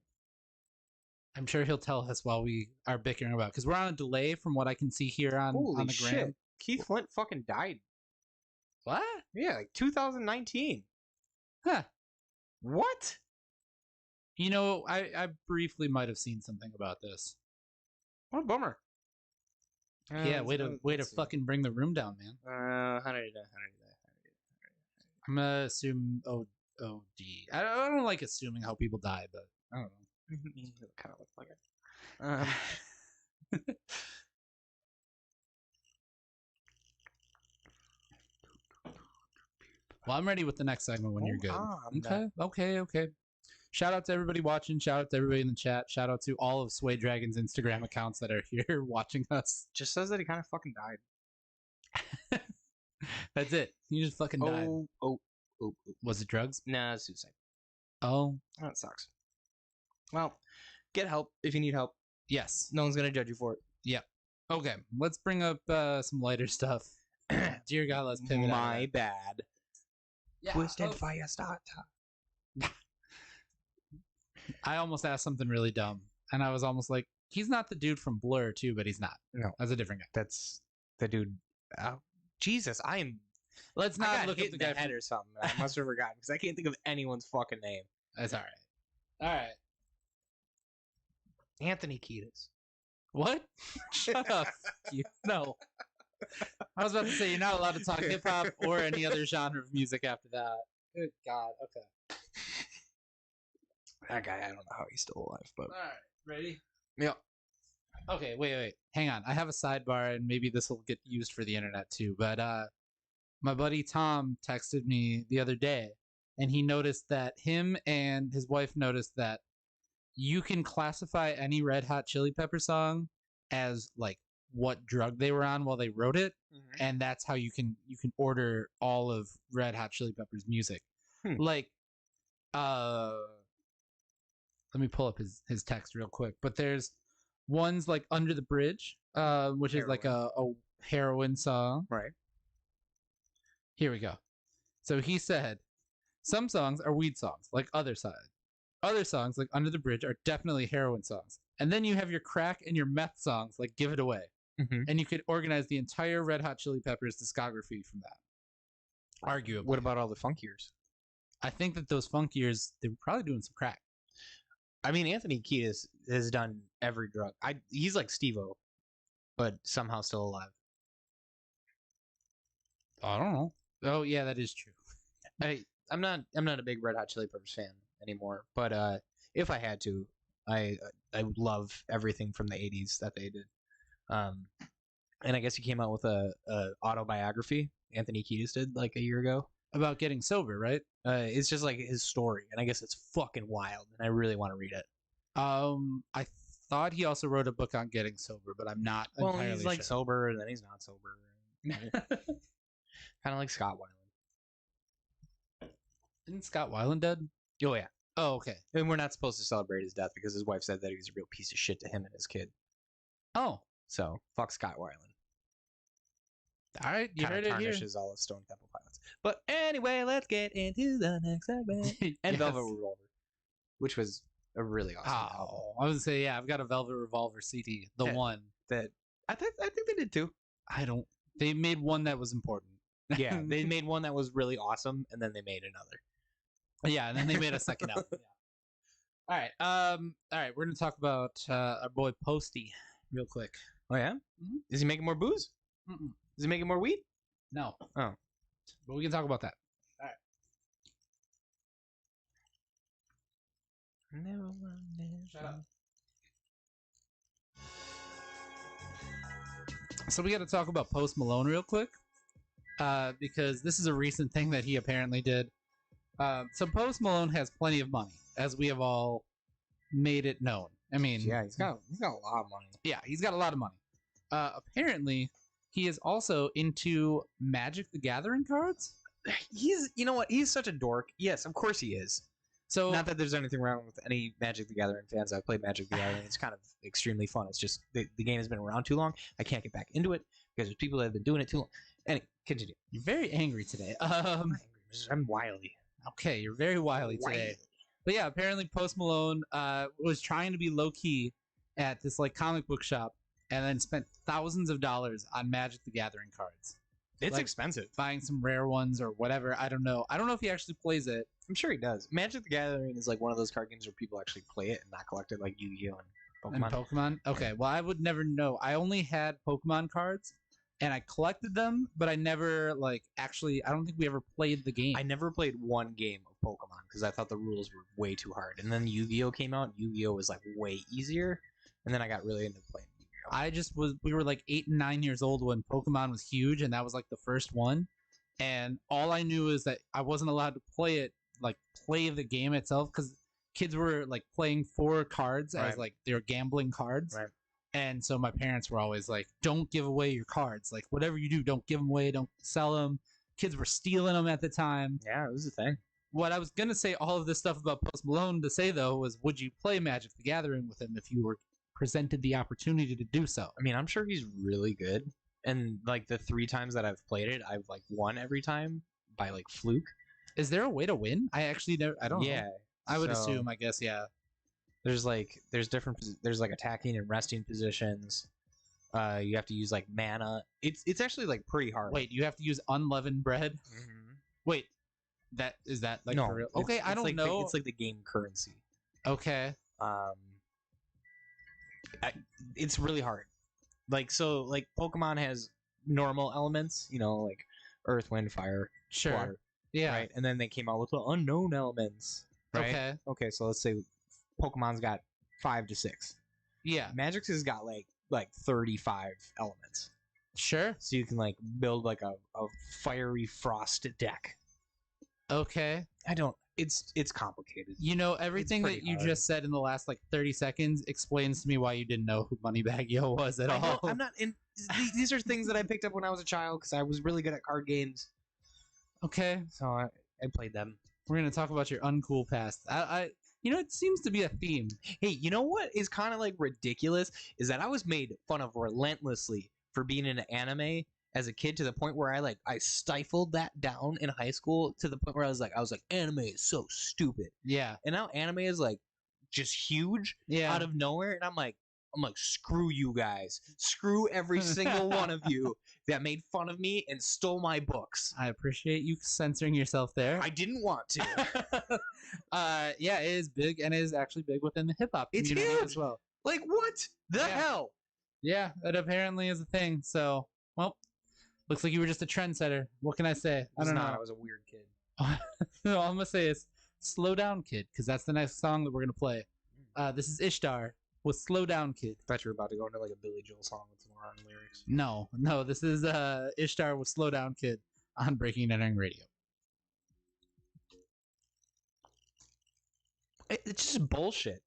I'm sure he'll tell us while we are bickering about because we're on a delay from what I can see here on the shit. gram. Keith Flint fucking died. What? Yeah, like 2019. Huh. What? You know, I briefly might have seen something about this. What a bummer. Yeah, way to fucking bring the room down, man. How did he die? I'm gonna assume OD. I don't like assuming how people die, but I don't know. He kind of looks like it. Well, I'm ready with the next segment when you're good. I'm Okay. Shout out to everybody watching. Shout out to everybody in the chat. Shout out to all of Sway Dragon's Instagram accounts that are here watching us. Just says that he kind of fucking died. That's it. He just fucking died. Oh. Was it drugs? Nah, it's suicide. Oh. That sucks. Well, get help if you need help. Yes. No one's going to judge you for it. Yep. Okay. Let's bring up some lighter stuff. Dear God, let's pivot. My bad. Yeah, Twisted Fire Starter. I almost asked something really dumb, and I was almost like, he's not the dude from Blur, too, but he's not. No. That's a different guy. That's the dude. Jesus, I am... Let's not look up the guy head or something. I must have forgotten, because I can't think of anyone's fucking name. That's all right. All right. Anthony Kiedis. What? Shut up. No. I was about to say, you're not allowed to talk hip-hop or any other genre of music after that. Good God. Okay. That guy, I don't know how he's still alive, but... All right. Ready? Yeah. Okay, wait. Hang on. I have a sidebar, and maybe this will get used for the internet, too. But my buddy Tom texted me the other day, and he noticed that him and his wife noticed that you can classify any Red Hot Chili Pepper song as, like, what drug they were on while they wrote it, and that's how you can order all of Red Hot Chili Peppers music. Like, let me pull up his text real quick. But there's ones like Under the Bridge, which is like a heroin song. Right. Here we go. So he said, some songs are weed songs, like Other Side. Other songs, like Under the Bridge, are definitely heroin songs. And then you have your crack and your meth songs, like Give It Away. And you could organize the entire Red Hot Chili Peppers discography from that. Arguably. What about all the funk years? I think that those funk years, they were probably doing some crack. I mean, Anthony Kiedis has done every drug. He's like Steve-O, but somehow still alive. I don't know. Oh yeah, that is true. I'm not a big Red Hot Chili Peppers fan anymore, but if I had to, I would love everything from the 80s that they did. And I guess he came out with a autobiography. Anthony Kiedis did like a year ago about getting sober, right? It's just like his story, and I guess it's fucking wild, and I really want to read it. I thought he also wrote a book on getting sober, but I'm not entirely he's like sure. sober, and then he's not sober. Kind of like Scott Weiland. Isn't Scott Weiland dead? Oh yeah. Oh okay. And we're not supposed to celebrate his death because his wife said that he was a real piece of shit to him and his kid. Oh. So fuck Scott Weiland. All right, you heard it here. Tarnishes all of Stone Temple Pilots. But anyway, let's get into the next segment. And Velvet Revolver, which was a really awesome album. I was gonna say, yeah, I've got a Velvet Revolver CD, the one that I think they did too. They made one that was important. Yeah, they made one that was really awesome, and then they made another. Yeah, and then they made a second album. Yeah. All right, we're gonna talk about our boy Posty. real quick. Oh yeah. Is he making more booze? Mm-mm. Is he making more weed? No. Oh. But we can talk about that. Shut up. So we got to talk about Post Malone real quick, because this is a recent thing that he apparently did. So Post Malone has plenty of money, as we have all made it known. I mean, Yeah, he's got a lot of money. yeah, he's got a lot of money. Apparently, he is also into Magic the Gathering cards. You know what? He's such a dork. Yes, of course he is. So Not that there's anything wrong with any Magic the Gathering fans. I've played Magic the Gathering. It's kind of extremely fun. It's just the game has been around too long. I can't get back into it because there's people that have been doing it too long. Anyway, continue. you're very angry today. I'm wily. Okay, you're very wily today. But yeah, apparently Post Malone was trying to be low key at this like comic book shop, and then spent thousands of dollars on Magic the Gathering cards. It's Like, expensive. Buying some rare ones or whatever. I don't know. I don't know if he actually plays it. I'm sure he does. Magic the Gathering is like one of those card games where people actually play it and not collect it, like Yu-Gi-Oh and Pokemon. And Pokemon? Okay, well, I would never know. I only had Pokemon cards, and I collected them, but I never, like, actually, I don't think we ever played the game. I never played one game of Pokemon because I thought the rules were way too hard. And then Yu-Gi-Oh came out. Yu-Gi-Oh was like way easier, and then I got really into playing Yu-Gi-Oh. We were like 8 and 9 years old when Pokemon was huge, and that was like the first one. And all I knew is that I wasn't allowed to play the game itself, because kids were like playing for cards as Right. like they're gambling cards. Right. And so my parents were always like, don't give away your cards. Like, whatever you do, don't give them away, don't sell them. Kids were stealing them at the time. Yeah, it was a thing. What I was going to say, all of this stuff about Post Malone to say, though, was would you play Magic the Gathering with him if you were presented the opportunity to do so? I mean, I'm sure he's really good. And like the 3 times that I've played it, I've like won every time by like fluke. Is there a way to win? I actually never. I don't know. Yeah, I would so assume. I guess. Yeah. there's like attacking and resting positions. You have to use like mana. It's actually like pretty hard. Wait, you have to use unleavened bread? Mhm. Wait, is that like no, for real? it's- Okay, I it's don't like know. it's like the game currency. Okay. It's really hard. Like Pokemon has normal elements, like Earth, Wind, Fire, Sure. Water, Yeah. right? And then they came out with the unknown elements, right? Okay. Okay, so let's say Pokemon's got 5 to 6. Yeah. Magic's has got like 35 elements. Sure. So you can like build like a fiery frost deck. Okay. It's complicated. You know, everything pretty that you hard. just said in the last like 30 seconds explains to me why you didn't know who Moneybag Yo was at I all. know, I'm not in these are things that I picked up when I was a child because I was really good at card games. Okay. So I played them. We're gonna talk about your uncool past. It seems to be a theme. Hey, you know what is kind of like ridiculous is that I was made fun of relentlessly for being in an anime as a kid to the point where I stifled that down in high school to the point where I was like anime is so stupid. Yeah. And now anime is like just huge Yeah. out of nowhere and I'm like screw you guys. Screw every single one of you that made fun of me and stole my books. I appreciate you censoring yourself there. I didn't want to. Yeah, it is big, and it is actually big within the hip hop It's community huge. as well. Like what the hell? Yeah, that apparently is a thing. So, well, looks like you were just a trendsetter. What can I say? I don't know. I was a weird kid. All I'm gonna say is "Slow Down, Kid," because that's the next song that we're gonna play. This is Ishtar with "Slow Down, Kid." I thought you were about to go into like a Billy Joel song with some Lauren lyrics. No, this is Ishtar with "Slow Down, Kid" on Breaking and Entering Radio. It's just bullshit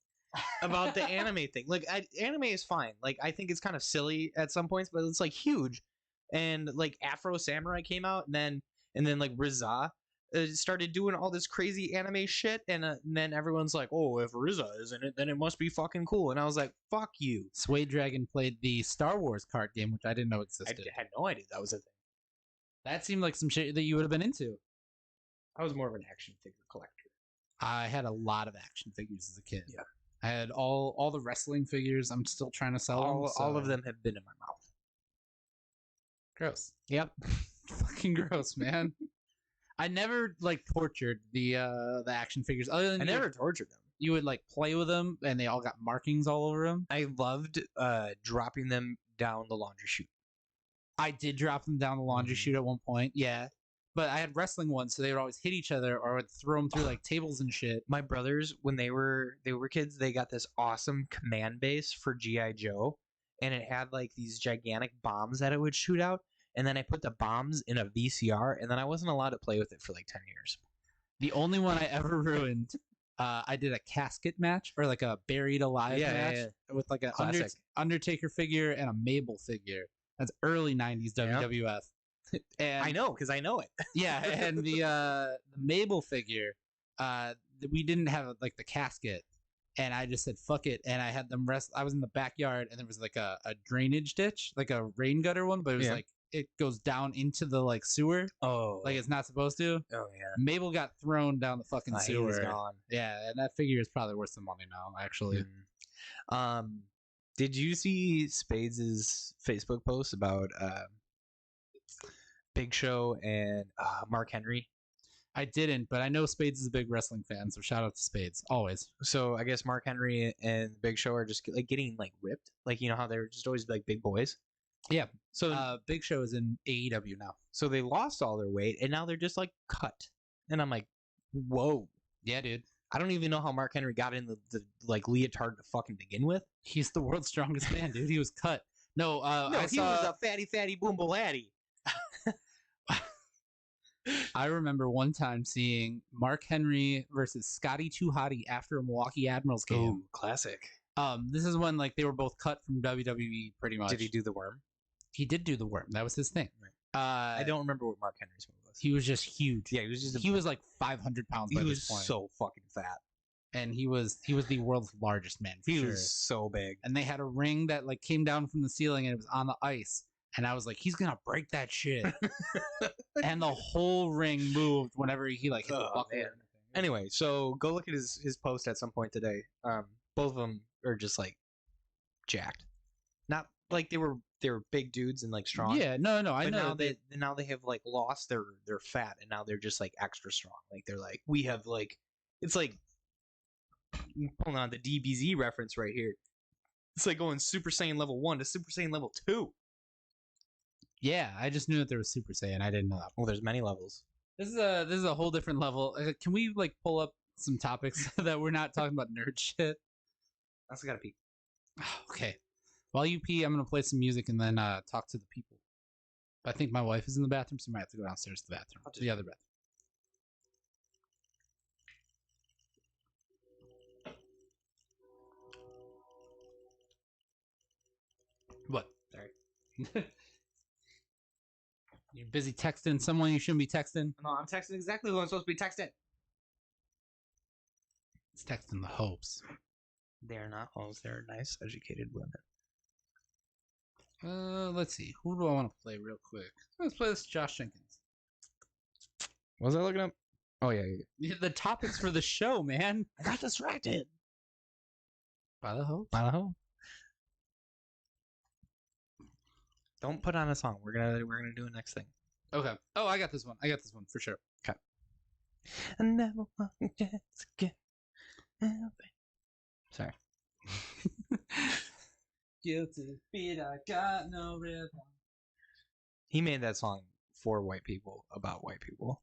about the anime thing. Like, anime is fine. Like, I think it's kind of silly at some points, but it's like huge. And like Afro Samurai came out, and then like RZA started doing all this crazy anime shit, and then everyone's like, "Oh, if RZA is in it, then it must be fucking cool." And I was like, "Fuck you." Suede Dragon played the Star Wars card game, which I didn't know I existed. had no idea that was a thing. That seemed like some shit that you would have been into. I was more of an action figure collector. I had a lot of action figures as a kid. Yeah. I had all the wrestling figures. I'm still trying to sell them. All of them have been in my mouth. Gross. Yep. Fucking gross, man. I never like tortured the action figures other than I never tortured them. you would like play with them, and they all got markings all over them. I loved dropping them down the laundry chute. I did drop them down the laundry chute at one point, yeah. But I had wrestling ones, so they would always hit each other, or I would throw them through like tables and shit. My brothers, when they were kids, they got this awesome command base for GI Joe, and it had like these gigantic bombs that it would shoot out. And then I put the bombs in a VCR, and then I wasn't allowed to play with it for like 10 years. The only one I ever ruined, I did a casket match, or like a buried alive match with like a Undertaker figure and a Mabel figure. That's early 90s WWF. And I know, because I know it. Yeah, and the Mabel figure, we didn't have like the casket, and I just said fuck it, and I had them rest. I was in the backyard, and there was like a drainage ditch, like a rain gutter one, but it was like it goes down into the like sewer. Oh, like it's not supposed to. Oh yeah. Mabel got thrown down the fucking sewer. He was gone. Yeah, and that figure is probably worth some money now, actually. Did you see Spades' Facebook post about Big Show and Mark Henry? I didn't, but I know Spades is a big wrestling fan, so shout out to Spades always. So I guess Mark Henry and Big Show are just like getting like ripped, like you know how they're just always like big boys. Yeah. So Big Show is in AEW now. So they lost all their weight, and now they're just like cut. And I'm like, whoa. Yeah, dude. I don't even know how Mark Henry got in the like leotard to fucking begin with. He's the world's strongest man, dude. He was cut. No, he was a fatty boombo laddie. I remember one time seeing Mark Henry versus Scotty 2 Hotty after a Milwaukee Admirals game. Ooh, classic. This is when like they were both cut from WWE pretty much. Did he do the worm? He did do the worm. That was his thing. Right. I don't remember what Mark Henry's move was. He was just huge. Yeah, he was like 500 pounds. He was so fucking fat, and he was the world's largest man. He was so big, and they had a ring that like came down from the ceiling, and it was on the ice. And I was like, he's gonna break that shit. And the whole ring moved whenever he like hit the bucket. Anyway, so go look at his post at some point today. Both of them are just like jacked. Not like they were big dudes and like strong. Yeah, no, I know. Now they have like lost their fat, and now they're just like extra strong. Like they're like, we have like, it's like pulling on the DBZ reference right here. It's like going Super Saiyan level 1 to Super Saiyan level 2. Yeah, I just knew that there was Super Saiyan. I didn't know that. Well, there's many levels. This is a whole different level. Can we like pull up some topics that we're not talking about nerd shit? I also gotta pee. Okay. While you pee, I'm gonna play some music and then talk to the people. I think my wife is in the bathroom, so I might have to go downstairs to the bathroom, to the other bathroom. What? Sorry. You're busy texting someone you shouldn't be texting? No, I'm texting exactly who I'm supposed to be texting. It's texting the hopes. They're not hoes. They're nice, educated women. Let's see. Who do I want to play real quick? Let's play this Josh Jenkins. What was I looking up? Oh, yeah. The topics for the show, man. I got distracted. By the hope. By the hope. Don't put on a song. We're gonna do a next thing. Okay. Oh, I got this one. For sure. Okay. I never want to get Sorry. Guilty feet, I got no rhythm. He made that song for white people about white people.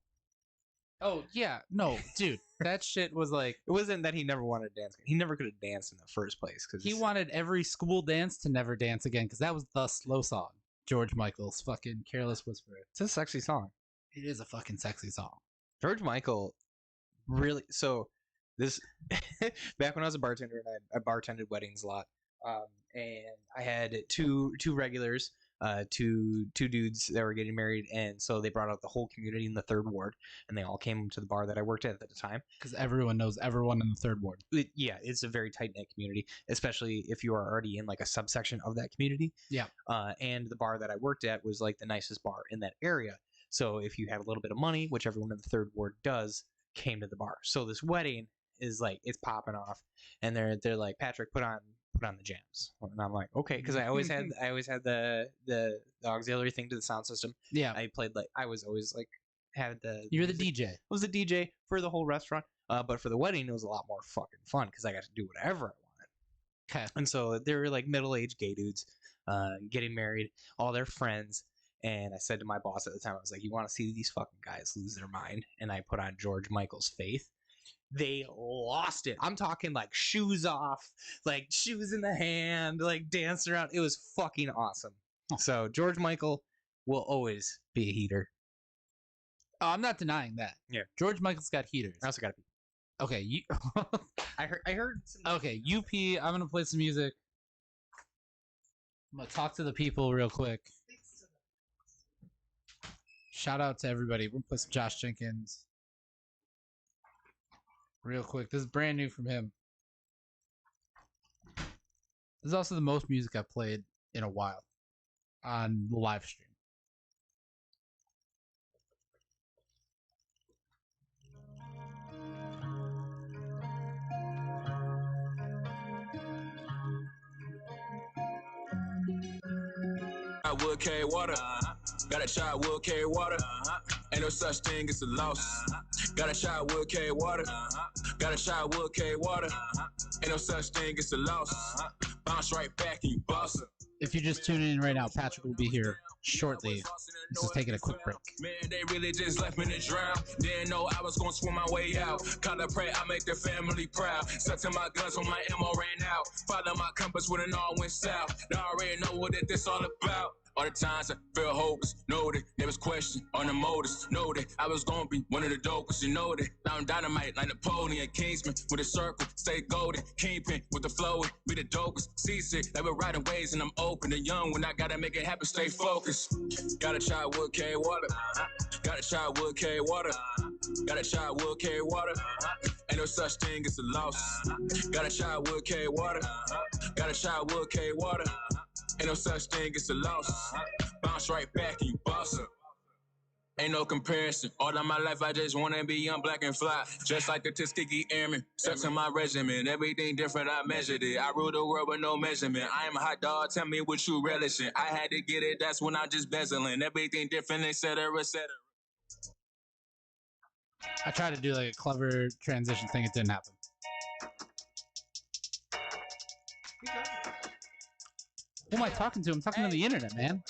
Oh yeah, no, dude, that shit was like. It wasn't that he never wanted to dance. He never could have danced in the first place because he wanted every school dance to never dance again because that was the slow song. George Michael's fucking Careless Whisper. It's a sexy song. It is a fucking sexy song. George Michael really. So this back when I was a bartender and I bartended weddings a lot, and I had two regulars. Two dudes that were getting married, and so they brought out the whole community in the third ward, and they all came to the bar that I worked at the time. Because everyone knows everyone in the third ward. Yeah, it's a very tight-knit community, especially if you are already in like a subsection of that community. Yeah. And the bar that I worked at was like the nicest bar in that area. So if you had a little bit of money, which everyone in the third ward does, came to the bar. So this wedding is like, it's popping off, and they're like, Patrick, put on the jams, and I'm like, okay, because I always had the auxiliary thing to the sound system. Yeah, I played like I was always like had the. You're the DJ. I was the DJ for the whole restaurant. But for the wedding, it was a lot more fucking fun because I got to do whatever I wanted. Okay. And so they were like middle-aged gay dudes getting married, all their friends. And I said to my boss at the time, I was like, you want to see these fucking guys lose their mind? And I put on George Michael's Faith. They lost it. I'm talking like shoes off, like shoes in the hand, like dancing around. It was fucking awesome. So George Michael will always be a heater. Oh, I'm not denying that. Yeah. George Michael's got heaters. I also got to be. Okay, you. I heard. Okay, UP. I'm gonna play some music. I'm gonna talk to the people real quick. Shout out to everybody. We're gonna play some Josh Jenkins real quick. This is brand new from him. This is also the most music I've played in a while on the live stream. I would carry water. Got a shot, would carry water. Ain't no such thing as a loss. Got a shot, would carry water. Got a shot, would carry water. Ain't no such thing as a loss. Bounce right back and you boss up. If you're just tuning in right now, Patrick will be here shortly. This is taking a quick break. Man, they really just left me to drown. Didn't know I was gonna swim my way out. Gotta pray I make the family proud. Stuck to my guns when my ammo ran out. Follow my compass when it all went south. Now I already know what this all about. All the times I felt hopeless, know that there was question on the motives, know that I was gonna be one of the dopest, you know that. Now I'm dynamite like Napoleon, Kingsman with a circle, stay golden, kingpin with the flow, be the dopest, seasick, they were riding waves and I'm open and young when I gotta make it happen, stay focused. Got a shot, would carry water, got a shot, would carry water, got a shot, would carry water, ain't no such thing as a loss. Got a shot, would carry water, got a shot, would carry water. Ain't no such thing as a loss. Bounce right back and you boss up. Ain't no comparison. All of my life I just wanna be young, black and fly. Just like the Tuskegee Airmen. Stuck to my regimen. Everything different, I measured it. I rule the world with no measurement. I am a hot dog, tell me what you relishing. I had to get it, that's when I just bezeling. Everything different, etc., etc. I tried to do like a clever transition thing. It didn't happen. Who am I talking to? I'm talking to the internet, man.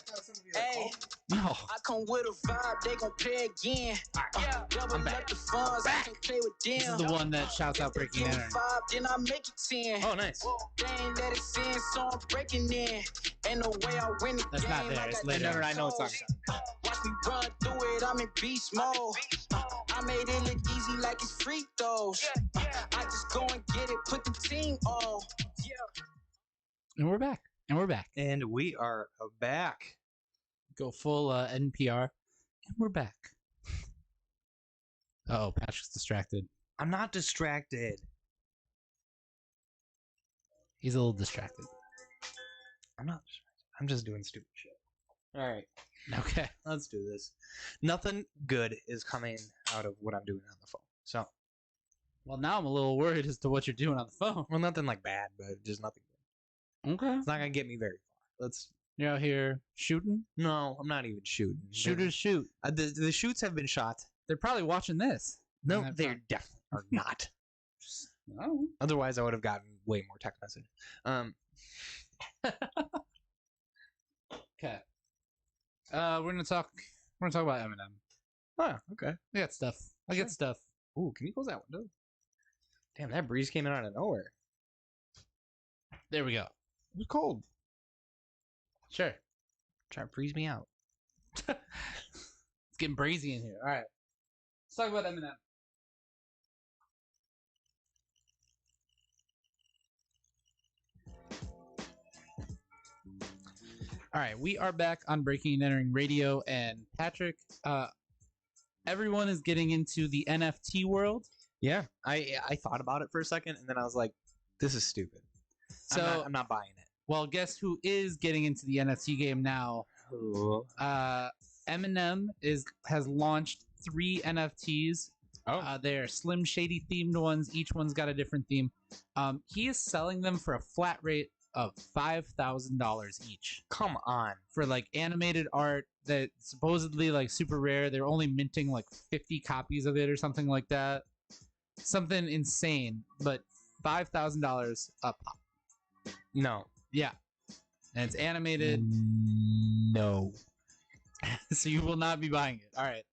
Hey, no. I come with a vibe, they gon' play again. Double I'm back. up the funds, I can play with them. This is the one that shouts out breaking Give me internet. 5, then I make it 10. Oh, nice. They ain't let it in, so I'm breaking in. Ain't no way I win the That's game. not there. I It's got later. the I know it's on. Watch me run through it, I'm in beast mode. I made it look easy like it's free throws. I just go and get it, put the team on. And we're back. And we're back. And we are back. Go full NPR. And we're back. Oh, Patrick's distracted. I'm not distracted. He's a little distracted. I'm not distracted. I'm just doing stupid shit. All right. Okay. Let's do this. Nothing good is coming out of what I'm doing on the phone. So, Well, now I'm a little worried as to what you're doing on the phone. well, nothing like bad, but just nothing good. Okay. It's not gonna get me very far. Let's. You're out here shooting? No, I'm not even shooting. Shooters shoot. The shoots have been shot. They're probably watching this. No, And they they're definitely are not. No. Otherwise, I would have gotten way more text messages. Okay. We're gonna talk about Eminem. Oh, okay. I got stuff. I Sure. get stuff. Ooh, can you close that window? Damn, that breeze came in out of nowhere. There we go. It was cold. Sure. Try to freeze me out. It's getting brazy in here. All right. Let's talk about Eminem. All right, we are back on Breaking and Entering Radio, and Patrick, everyone is getting into the NFT world. Yeah, I thought about it for a second, and then I was like, "This is stupid." So I'm not buying it. Well, guess who is getting into the NFT game now? Who? Eminem has launched 3 NFTs. Oh. They're Slim Shady themed ones. Each one's got a different theme. He is selling them for a flat rate of $5,000 each. Come on. For like animated art that supposedly like super rare. They're only minting like 50 copies of it or something like that. something insane, but $5,000 a pop. No. Yeah, and it's animated. No. So you will not be buying it. All right.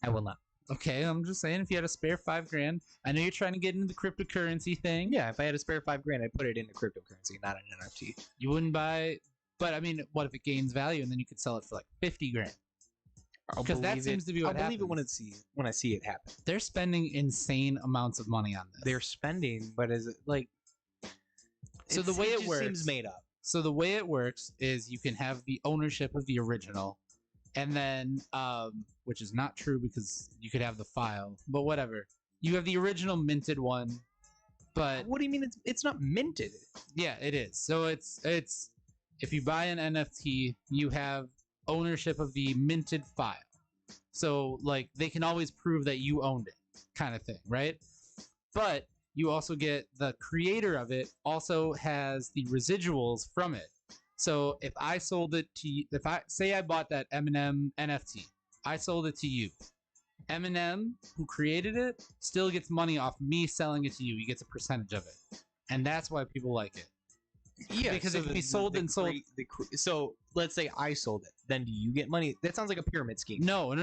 I will not. Okay, I'm just saying, if you had a spare $5,000, I know you're trying to get into the cryptocurrency thing. Yeah, if I had a spare $5,000, I'd put it into cryptocurrency, not an NFT. You wouldn't buy, but I mean, what if it gains value and then you could sell it for like $50,000? Because that seems to be what I'll happens. believe it when I see it happen. They're spending insane amounts of money on this. They're spending, but is it like? So the way it just works seems made up. So the way it works is you can have the ownership of the original, and then, which is not true because you could have the file, but whatever. You have the original minted one, but what do you mean it's not minted? Yeah, it is. So it's if you buy an NFT, you have ownership of the minted file. So like they can always prove that you owned it, kind of thing, right? But you also get the creator of it also has the residuals from it. So if I sold it to you, if I say I bought that Eminem NFT, I sold it to you. Eminem, who created it, still gets money off me selling it to you. He gets a percentage of it, and that's why people like it. Yeah, because so it can be sold and sold. So let's say I sold it, then do you get money? That sounds like a pyramid scheme. No.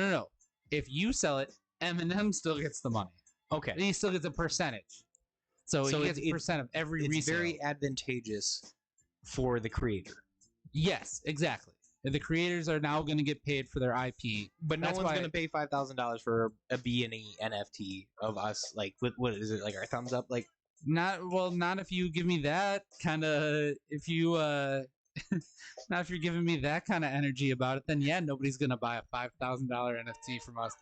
If you sell it, Eminem still gets the money. Okay, he still gets a percentage. So he gets a percent of every resale. It's very advantageous for the creator. Yes, exactly. The creators are now going to get paid for their IP, but no one's going to pay $5,000 for a B&E NFT of us. Like, what is it? Like our thumbs up? Like, not if you give me that kind of. If you not if you're giving me that kind of energy about it, then yeah, nobody's going to buy a $5,000 NFT from us.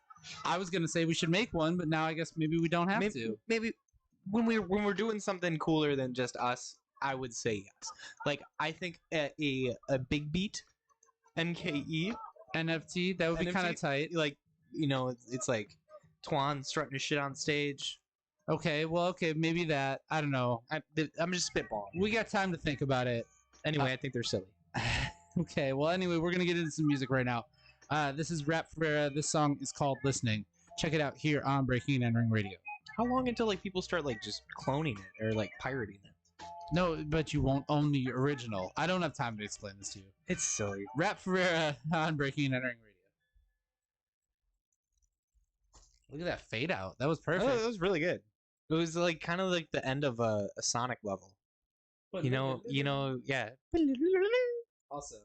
I was going to say we should make one, but now I guess maybe we don't have to. Maybe when we're doing something cooler than just us, I would say yes. Like I think a Big Beat MKE NFT that would be kind of tight. Like it's like Twan strutting his shit on stage. Okay, maybe that. I don't know. I'm just spitballing. We got time to think about it. Anyway, I think they're silly. Okay, well, anyway, we're gonna get into some music right now. This is Rap Ferreira. This song is called "Listening." Check it out here on Breaking and Entering Radio. How long until like people start like just cloning it or like pirating it? No, but you won't own the original. I don't have time to explain this to you. It's silly. Rap Ferreira on Breaking and Entering Radio. Look at that fade out. That was perfect. Oh, that was really good. It was like kind of like the end of a Sonic level. You know, yeah. Also,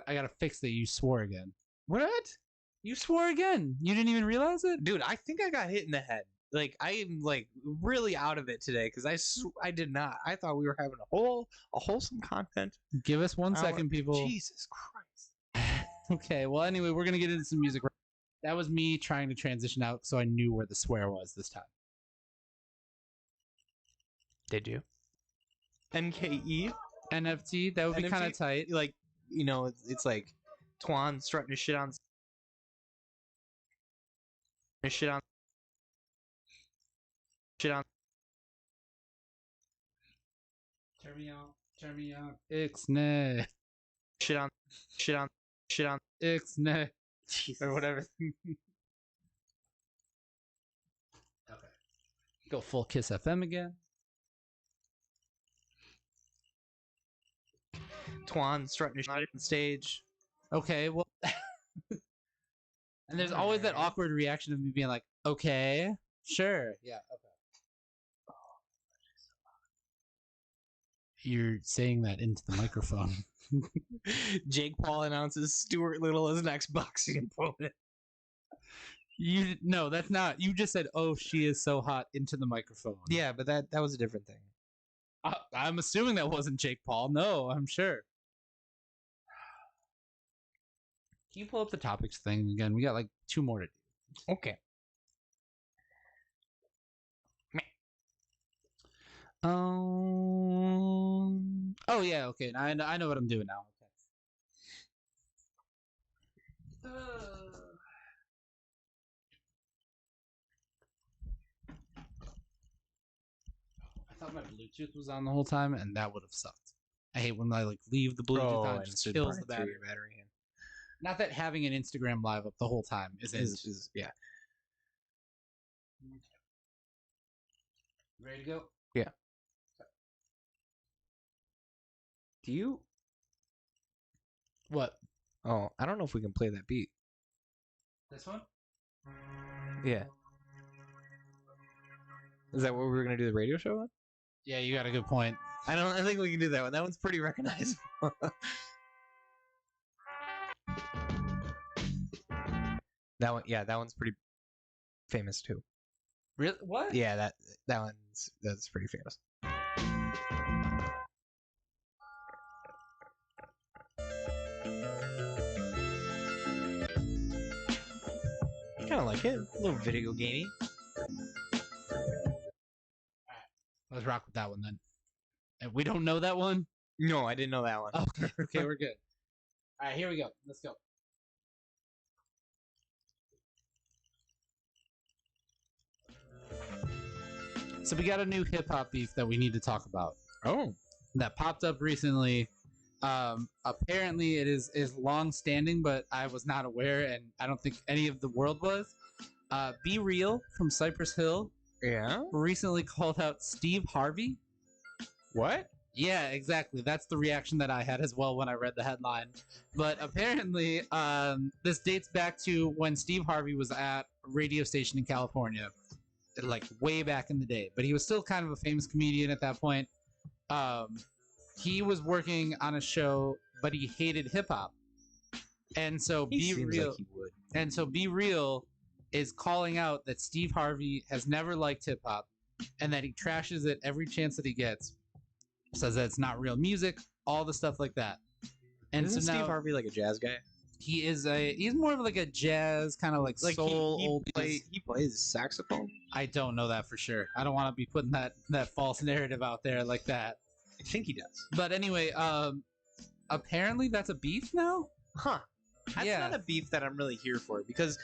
I gotta fix that you swore again. What? You swore again. You didn't even realize it? Dude, I think I got hit in the head. Like, I am, like, really out of it today, because I did not. I thought we were having a wholesome content. Give us 1 second, people. Jesus Christ. Okay, well, anyway, we're gonna get into some music. That was me trying to transition out so I knew where the swear was this time. Did you? MKE? NFT? That would be kind of tight. Like, it's like Twan strutting his shit on. Turn me on. Ixnay. Shit on. Ixnay. Or whatever. Okay. Go full Kiss FM again. Twan strutting his shit on stage. Okay, well. And there's always that awkward reaction of me being like, okay, sure, yeah, okay. You're saying that into the microphone. Jake Paul announces Stuart Little as next boxing opponent. No, that's not. You just said, "Oh, she is so hot" into the microphone. Yeah, but that was a different thing. I'm assuming that wasn't Jake Paul. No, I'm sure. Can you pull up the topics thing again? We got like 2 more to do. Okay. Oh yeah. Okay. I know what I'm doing now. Okay. I thought my Bluetooth was on the whole time, and that would have sucked. I hate when I like leave the Bluetooth on, it just kills the battery. Not that having an Instagram live up the whole time is yeah. Ready to go? Yeah. Do you? What? Oh, I don't know if we can play that beat. This one? Yeah. Is that what we're gonna do the radio show on? Yeah, you got a good point. I think we can do that one. That one's pretty recognizable. That one, yeah, that one's pretty famous too. Really? What? Yeah, that's pretty famous. Kind of like it, a little video gamey. Let's rock with that one then. And we don't know that one? No, I didn't know that one. Okay, we're good. All right, here we go. Let's go. So we got a new hip hop beef that we need to talk about. Oh, that popped up recently. Apparently, it is long standing, but I was not aware, and I don't think any of the world was. Be Real from Cypress Hill. Yeah. Recently called out Steve Harvey. What? Yeah, exactly. That's the reaction that I had as well when I read the headline. But apparently, this dates back to when Steve Harvey was at a radio station in California, like way back in the day. But he was still kind of a famous comedian at that point. He was working on a show, but he hated hip hop, and so Be Real. Like he would. And so Be Real is calling out that Steve Harvey has never liked hip hop, and that he trashes it every chance that he gets. Says that it's not real music, all the stuff like that. And Isn't so now Steve Harvey like a jazz guy? he's more of like a jazz kind of like soul he plays saxophone. I don't know that for sure. I don't want to be putting that false narrative out there like that. I think he does. But anyway, apparently that's a beef now? Huh. That's not a beef that I'm really here for because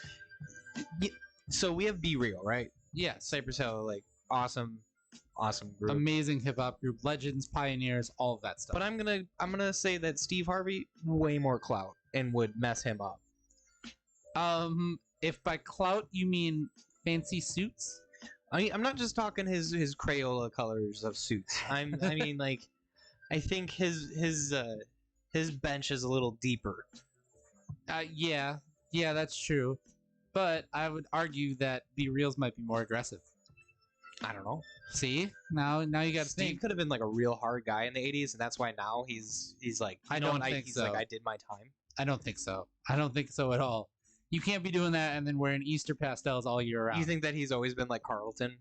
so we have Be Real, right? Yeah. Cypress Hill, like awesome group. Amazing hip hop group, legends, pioneers, all of that stuff. But I'm gonna say that Steve Harvey way more clout and would mess him up. If by clout you mean fancy suits, I'm not just talking his Crayola colors of suits. I mean like I think his bench is a little deeper. Yeah, that's true. But I would argue that Be Reals might be more aggressive. I don't know. See, now you got to Steve think. could have been like a real hard guy in the '80s, and that's why now he's like I don't think he's so. like I did my time. I don't think so. I don't think so at all. You can't be doing that and then wearing Easter pastels all year round. You think that he's always been like Carlton?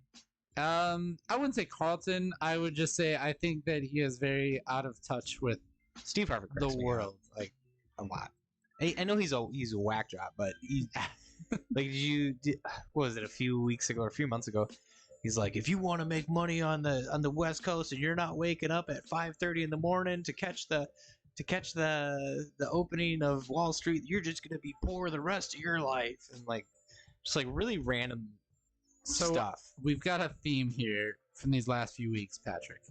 I wouldn't say Carlton. I would just say I think that he is very out of touch with Steve Harvey, the world, like a lot. I know he's a whack job, but he like what was it a few weeks ago or a few months ago? He's like, if you want to make money on the West Coast and you're not waking up at 5:30 in the morning to catch the opening of Wall Street, you're just gonna be poor the rest of your life, and like just like really random stuff. We've got a theme here from these last few weeks, Patrick.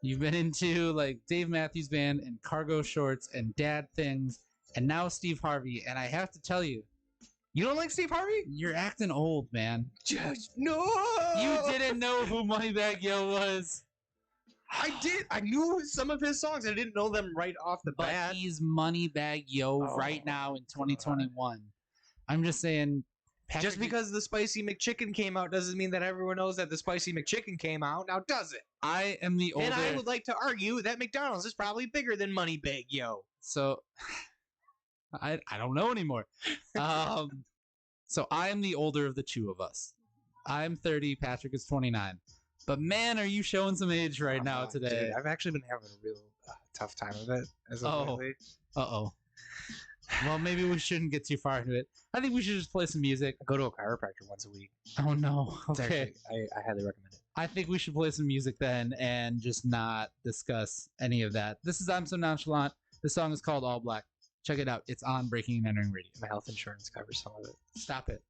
You've been into like Dave Matthews Band and cargo shorts and dad things, and now Steve Harvey. And I have to tell you, you don't like Steve Harvey? You're acting old, man. No, you didn't know who Moneybagg Yo was. I did. I knew some of his songs. I didn't know them right off the bat. But he's Moneybagg Yo right now in 2021. I'm just saying. Patrick, just because the Spicy McChicken came out doesn't mean that everyone knows that the Spicy McChicken came out. Now, does it? I am the older. And I would like to argue that McDonald's is probably bigger than Moneybagg Yo. So, I don't know anymore. So I am the older of the two of us. I'm 30. Patrick is 29. But man, are you showing some age right now today? Dude, I've actually been having a real tough time of it. Uh-oh. Well, maybe we shouldn't get too far into it. I think we should just play some music. I go to a chiropractor once a week. Oh, no. Okay. Actually, I highly recommend it. I think we should play some music then and just not discuss any of that. This is I'm So Nonchalant. The song is called All Black. Check it out. It's on Breaking and Entering Radio. My health insurance covers some of it. Stop it.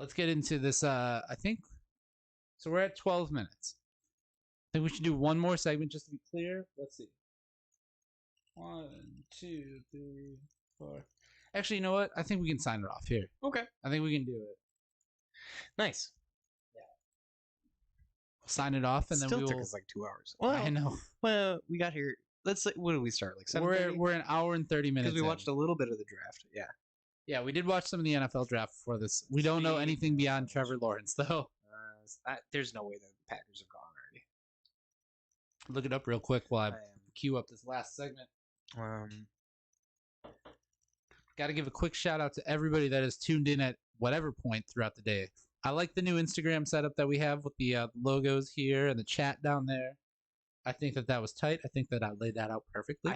Let's get into this. I think So we're at 12 minutes. I think we should do one more segment just to be clear. Let's see. 1, 2, 3, 4. Actually, you know what? I think we can sign it off here. Okay. I think we can do it. Nice. We'll sign it off, and then Still we will. took us like 2 hours. Well, I know. Well, we got here. Let's say, what did we start? Like 7:30? We're an hour and 30 minutes. Because we in. watched a little bit of the draft. Yeah. Yeah, we did watch some of the NFL draft before this. We don't know anything beyond Trevor Lawrence, though. There's no way that the Packers have gone already. Look it up real quick while I queue up this last segment. Got to give a quick shout out to everybody that is tuned in at whatever point throughout the day. I like the new Instagram setup that we have with the logos here and the chat down there. I think that was tight. I think that I laid that out perfectly.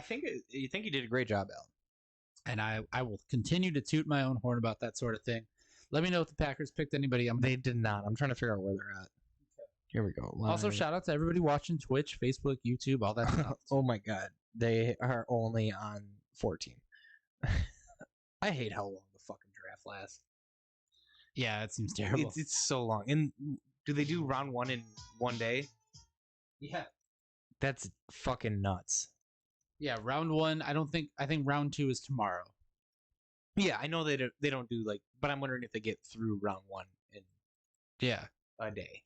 You think you did a great job, Alan. And I will continue to toot my own horn about that sort of thing. Let me know if the Packers picked anybody. They did not. I'm trying to figure out where they're at. Here we go. Also, shout out to everybody watching Twitch, Facebook, YouTube, all that stuff. Oh my God. They are only on 14. I hate how long the fucking draft lasts. Yeah, it seems terrible. It's so long. And do they do round 1 in one day? Yeah. That's fucking nuts. Yeah, round 1. I think round 2 is tomorrow. Yeah, I know they don't do like, but I'm wondering if they get through round 1 in a day.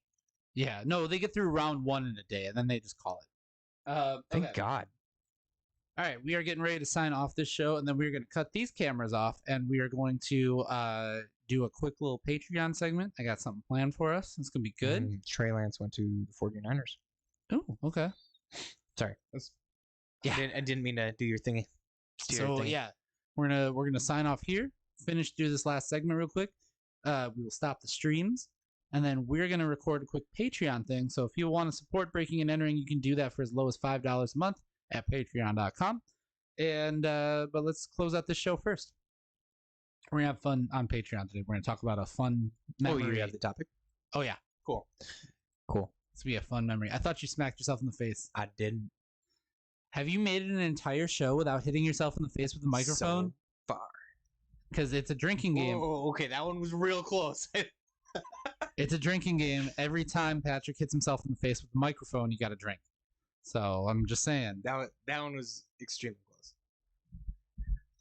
Yeah, no, they get through round 1 in a day, and then they just call it. Thank God. All right, we are getting ready to sign off this show, and then we're going to cut these cameras off, and we are going to do a quick little Patreon segment. I got something planned for us. It's going to be good. And Trey Lance went to the 49ers. Oh, okay. Sorry. I didn't mean to do your thingy. Yeah, we're gonna sign off here. Finish through this last segment real quick. We will stop the streams, and then we're gonna record a quick Patreon thing. So if you want to support Breaking and Entering, you can do that for as low as $5 a month at patreon.com. And but let's close out this show first. We're gonna have fun on Patreon today. We're gonna talk about a fun memory. Oh, you have the topic? Oh yeah. Cool. It's gonna be a fun memory. I thought you smacked yourself in the face. I didn't. Have you made it an entire show without hitting yourself in the face with the microphone? So far. Because it's a drinking game. Oh, okay, that one was real close. It's a drinking game. Every time Patrick hits himself in the face with the microphone, you got to drink. So I'm just saying. That one was extremely close.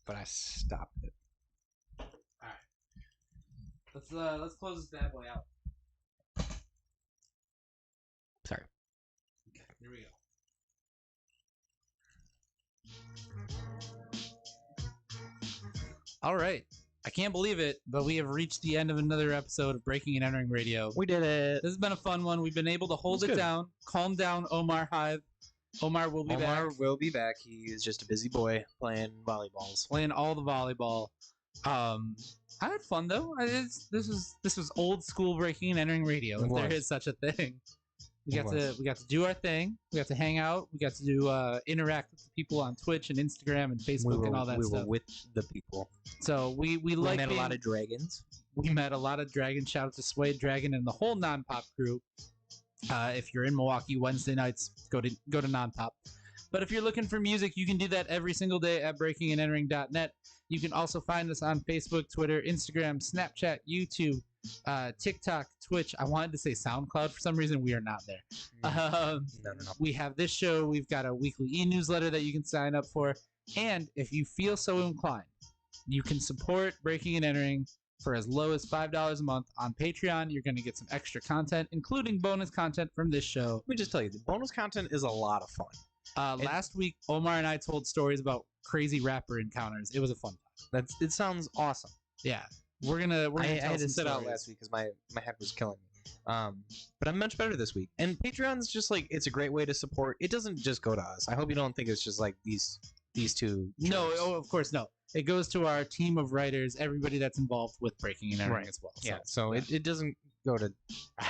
But I stopped it. All right. Let's close this bad boy out. Sorry. Okay, here we go. All right. I can't believe it, but we have reached the end of another episode of Breaking and Entering Radio. We did it. This has been a fun one. We've been able to hold it down, calm down Omar Hive. Omar will be back. Omar will be back. He is just a busy boy playing volleyballs. Playing all the volleyball. I had fun though. This was old school Breaking and Entering Radio. If there is such a thing. We got to do our thing. We got to hang out. We got to do interact with the people on Twitch and Instagram and Facebook and all that stuff. We were with the people. So we met a lot of dragons. We met a lot of dragons. Shout out to Suede Dragon and the whole Non-Pop crew. If you're in Milwaukee Wednesday nights, go to Non-Pop. But if you're looking for music, you can do that every single day at breakingandentering.net. You can also find us on Facebook, Twitter, Instagram, Snapchat, YouTube, TikTok, Twitch. I wanted to say SoundCloud. For some reason, we are not there. No. We have this show. We've got a weekly e-newsletter that you can sign up for. And if you feel so inclined, you can support Breaking and Entering for as low as $5 a month on Patreon. You're going to get some extra content, including bonus content from this show. Let me just tell you, the bonus content is a lot of fun. Last week, Omar and I told stories about crazy rapper encounters. It was a fun time. It sounds awesome. Yeah. We're gonna I had to sit out last week because my head was killing me. But I'm much better this week. And Patreon's just like, it's a great way to support. It doesn't just go to us. I hope you don't think it's just like these two. No, of course no. It goes to our team of writers, everybody that's involved with Breaking and Entering as well. So it doesn't go to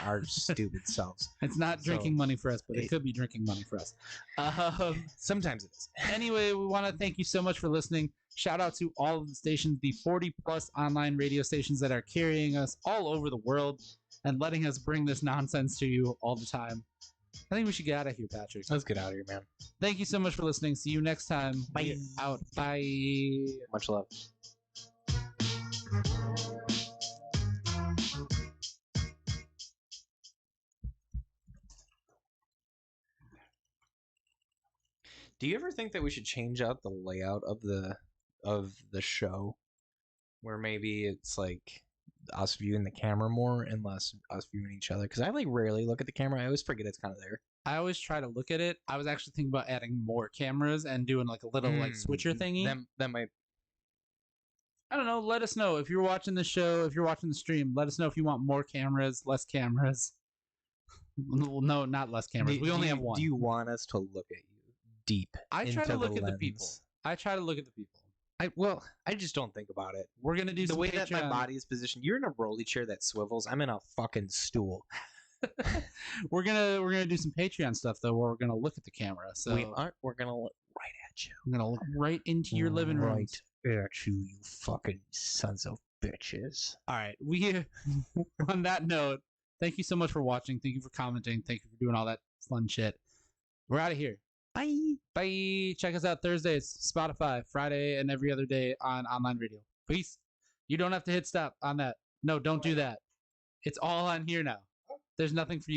our stupid selves. It's not drinking money for us, but it could be drinking money for us. Sometimes it is. Anyway, we want to thank you so much for listening. Shout out to all of the stations, the 40-plus online radio stations that are carrying us all over the world and letting us bring this nonsense to you all the time. I think we should get out of here, Patrick. Let's get out of here, man. Thank you so much for listening. See you next time. Bye. Out. Bye. Much love. Do you ever think that we should change out the layout of the show, where maybe it's like us viewing the camera more and less us viewing each other? Because I like rarely look at the camera. I always forget it's kind of there. I always try to look at it. I was actually thinking about adding more cameras and doing like a little like switcher thingy. That might. I don't know. Let us know if you're watching the show. If you're watching the stream, let us know if you want more cameras, less cameras. No, not less cameras. We only have one. Do you want us to look at you deep? I try to look at the people. I try to look at the people. I just don't think about it. We're gonna do the some way that my Patreon. body is positioned. You're in a rolly chair that swivels. I'm in a fucking stool. We're gonna do some Patreon stuff though, where we're gonna look at the camera. So we aren't. We're gonna look right at you. We're gonna look right into your living room. Right at you, you fucking sons of bitches. All right. We on that note, thank you so much for watching. Thank you for commenting. Thank you for doing all that fun shit. We're out of here. Bye. Bye. Check us out Thursdays, Spotify, Friday, and every other day on online radio. Peace. You don't have to hit stop on that. No, don't do that. It's all on here now. There's nothing for you.